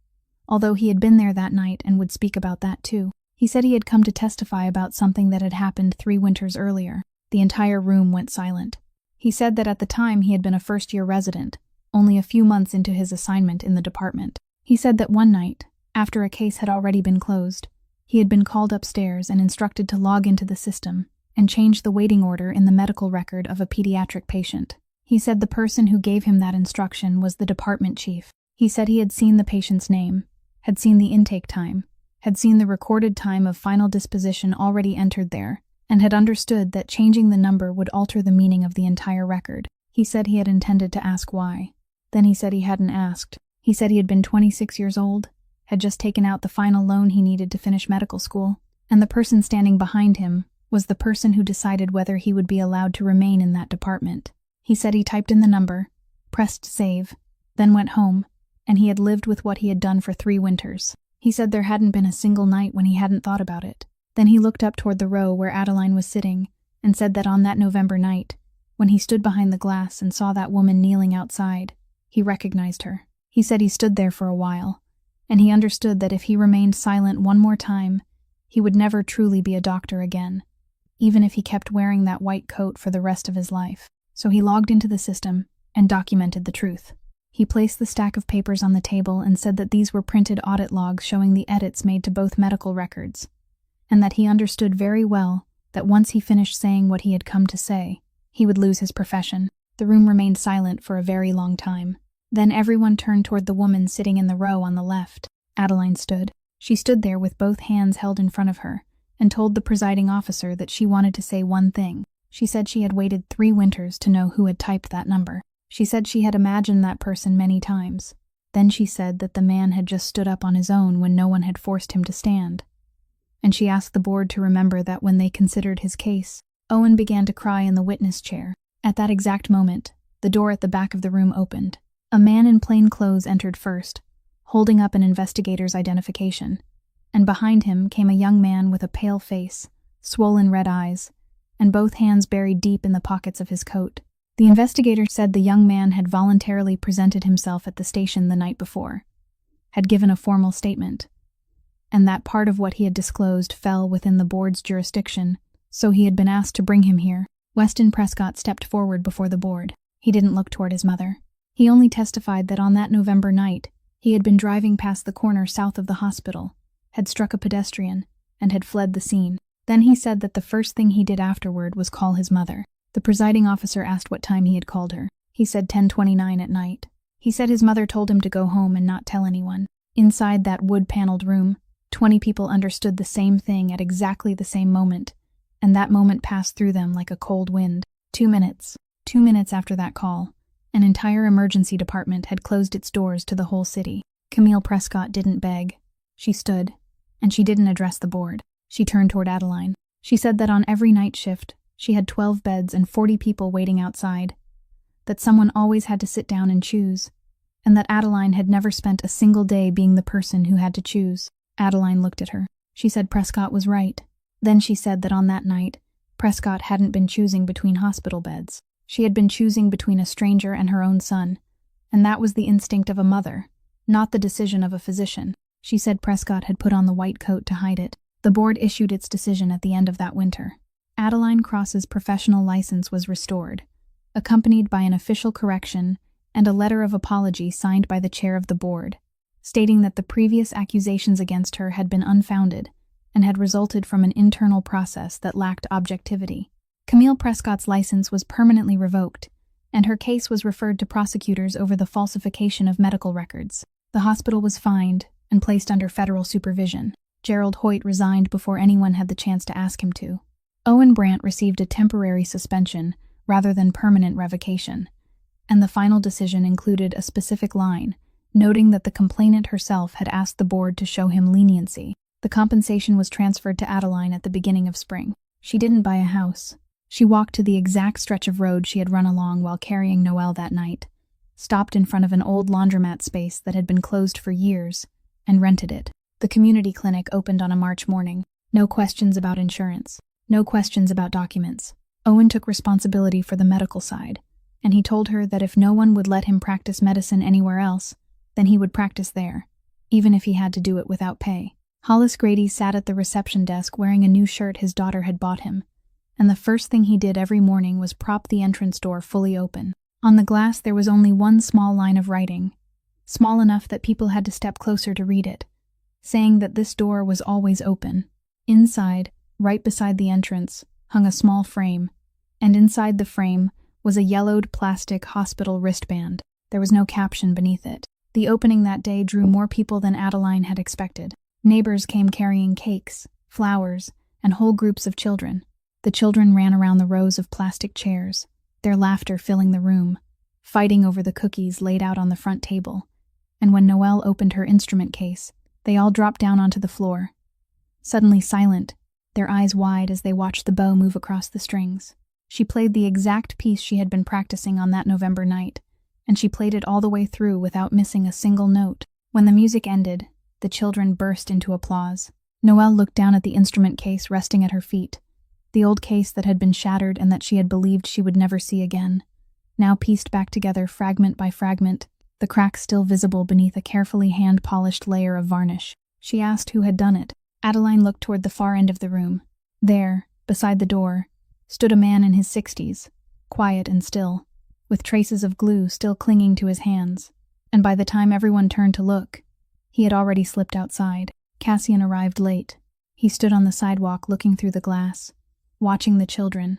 although he had been there that night and would speak about that too. He said he had come to testify about something that had happened 3 winters earlier. The entire room went silent. He said that at the time he had been a first-year resident, only a few months into his assignment in the department. He said that one night, after a case had already been closed, he had been called upstairs and instructed to log into the system and change the waiting order in the medical record of a pediatric patient. He said the person who gave him that instruction was the department chief. He said he had seen the patient's name, had seen the intake time, had seen the recorded time of final disposition already entered there, and had understood that changing the number would alter the meaning of the entire record. He said he had intended to ask why. Then he said he hadn't asked. He said he had been 26 years old, had just taken out the final loan he needed to finish medical school, and the person standing behind him was the person who decided whether he would be allowed to remain in that department. He said he typed in the number, pressed save, then went home, and he had lived with what he had done for 3 winters. He said there hadn't been a single night when he hadn't thought about it. Then he looked up toward the row where Adeline was sitting and said that on that November night, when he stood behind the glass and saw that woman kneeling outside, he recognized her. He said he stood there for a while, and he understood that if he remained silent one more time, he would never truly be a doctor again, even if he kept wearing that white coat for the rest of his life. So he logged into the system and documented the truth. He placed the stack of papers on the table and said that these were printed audit logs showing the edits made to both medical records, and that he understood very well that once he finished saying what he had come to say, he would lose his profession. The room remained silent for a very long time. Then everyone turned toward the woman sitting in the row on the left. Adeline stood. She stood there with both hands held in front of her and told the presiding officer that she wanted to say one thing. She said she had waited 3 winters to know who had typed that number. She said she had imagined that person many times. Then she said that the man had just stood up on his own when no one had forced him to stand. And she asked the board to remember that when they considered his case, Owen began to cry in the witness chair. At that exact moment, the door at the back of the room opened. A man in plain clothes entered first, holding up an investigator's identification, and behind him came a young man with a pale face, swollen red eyes, and both hands buried deep in the pockets of his coat. The investigator said the young man had voluntarily presented himself at the station the night before, had given a formal statement, and that part of what he had disclosed fell within the board's jurisdiction, so he had been asked to bring him here. Weston Prescott stepped forward before the board. He didn't look toward his mother. He only testified that on that November night, he had been driving past the corner south of the hospital, had struck a pedestrian, and had fled the scene. Then he said that the first thing he did afterward was call his mother. The presiding officer asked what time he had called her. He said 10:29 at night. He said his mother told him to go home and not tell anyone. Inside that wood-paneled room, 20 people understood the same thing at exactly the same moment, and that moment passed through them like a cold wind. 2 minutes. 2 minutes after that call, an entire emergency department had closed its doors to the whole city. Camille Prescott didn't beg. She stood, and she didn't address the board. She turned toward Adeline. She said that on every night shift, she had 12 beds and 40 people waiting outside, that someone always had to sit down and choose, and that Adeline had never spent a single day being the person who had to choose. Adeline looked at her. She said Prescott was right. Then she said that on that night, Prescott hadn't been choosing between hospital beds. She had been choosing between a stranger and her own son, and that was the instinct of a mother, not the decision of a physician. She said Prescott had put on the white coat to hide it. The board issued its decision at the end of that winter. Adeline Cross's professional license was restored, accompanied by an official correction and a letter of apology signed by the chair of the board, stating that the previous accusations against her had been unfounded and had resulted from an internal process that lacked objectivity. Camille Prescott's license was permanently revoked, and her case was referred to prosecutors over the falsification of medical records. The hospital was fined and placed under federal supervision. Gerald Hoyt resigned before anyone had the chance to ask him to. Owen Brandt received a temporary suspension rather than permanent revocation, and the final decision included a specific line, noting that the complainant herself had asked the board to show him leniency. The compensation was transferred to Adeline at the beginning of spring. She didn't buy a house. She walked to the exact stretch of road she had run along while carrying Noelle that night, stopped in front of an old laundromat space that had been closed for years, and rented it. The community clinic opened on a March morning. No questions about insurance. No questions about documents. Owen took responsibility for the medical side, and he told her that if no one would let him practice medicine anywhere else, then he would practice there, even if he had to do it without pay. Hollis Grady sat at the reception desk wearing a new shirt his daughter had bought him, and the first thing he did every morning was prop the entrance door fully open. On the glass there was only one small line of writing, small enough that people had to step closer to read it, saying that this door was always open. Inside, right beside the entrance, hung a small frame, and inside the frame was a yellowed plastic hospital wristband. There was no caption beneath it. The opening that day drew more people than Adeline had expected. Neighbors came carrying cakes, flowers, and whole groups of children. The children ran around the rows of plastic chairs, their laughter filling the room, fighting over the cookies laid out on the front table. And when Noelle opened her instrument case, They all dropped down onto the floor, suddenly silent, their eyes wide as they watched the bow move across the strings. She played the exact piece she had been practicing on that November night, and she played it all the way through without missing a single note. When the music ended, the children burst into applause. Noelle looked down at the instrument case resting at her feet, the old case that had been shattered and that she had believed she would never see again, now pieced back together fragment by fragment, the cracks still visible beneath a carefully hand-polished layer of varnish. She asked who had done it. Adeline looked toward the far end of the room. There, beside the door, stood a man in his 60s, quiet and still, with traces of glue still clinging to his hands, and by the time everyone turned to look, he had already slipped outside. Cassian arrived late. He stood on the sidewalk looking through the glass, watching the children,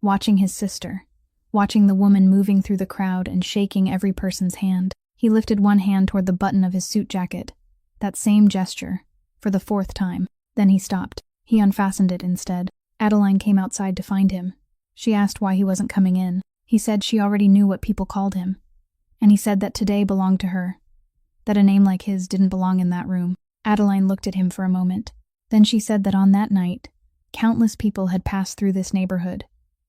watching his sister, watching the woman moving through the crowd and shaking every person's hand. He lifted one hand toward the button of his suit jacket, that same gesture, for the 4th time. Then he stopped. He unfastened it instead. Adeline came outside to find him. She asked why he wasn't coming in. He said she already knew what people called him, and he said that today belonged to her, that a name like his didn't belong in that room. Adeline looked at him for a moment. Then she said that on that night, countless people had passed through this neighborhood.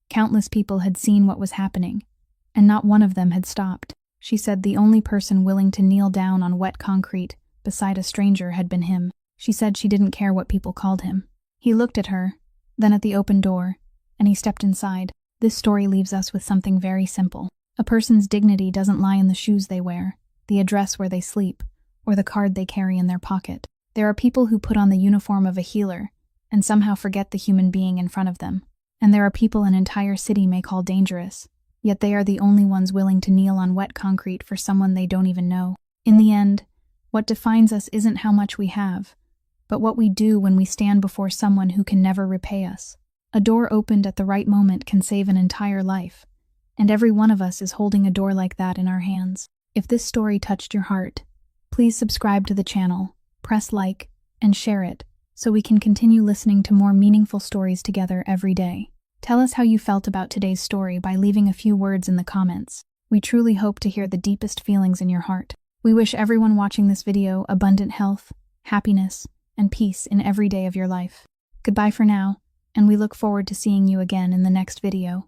Countless people had seen what was happening, and not one of them had stopped. She said the only person willing to kneel down on wet concrete beside a stranger had been him. She said she didn't care what people called him. He looked at her, then at the open door, and he stepped inside. This story leaves us with something very simple. A person's dignity doesn't lie in the shoes they wear, the address where they sleep, or the card they carry in their pocket. There are people who put on the uniform of a healer and somehow forget the human being in front of them. And there are people an entire city may call dangerous, yet they are the only ones willing to kneel on wet concrete for someone they don't even know. In the end, what defines us isn't how much we have, but what we do when we stand before someone who can never repay us. A door opened at the right moment can save an entire life, and every one of us is holding a door like that in our hands. If this story touched your heart, please subscribe to the channel, press like, and share it, so we can continue listening to more meaningful stories together every day. Tell us how you felt about today's story by leaving a few words in the comments. We truly hope to hear the deepest feelings in your heart. We wish everyone watching this video abundant health, happiness, and peace in every day of your life. Goodbye for now, and we look forward to seeing you again in the next video.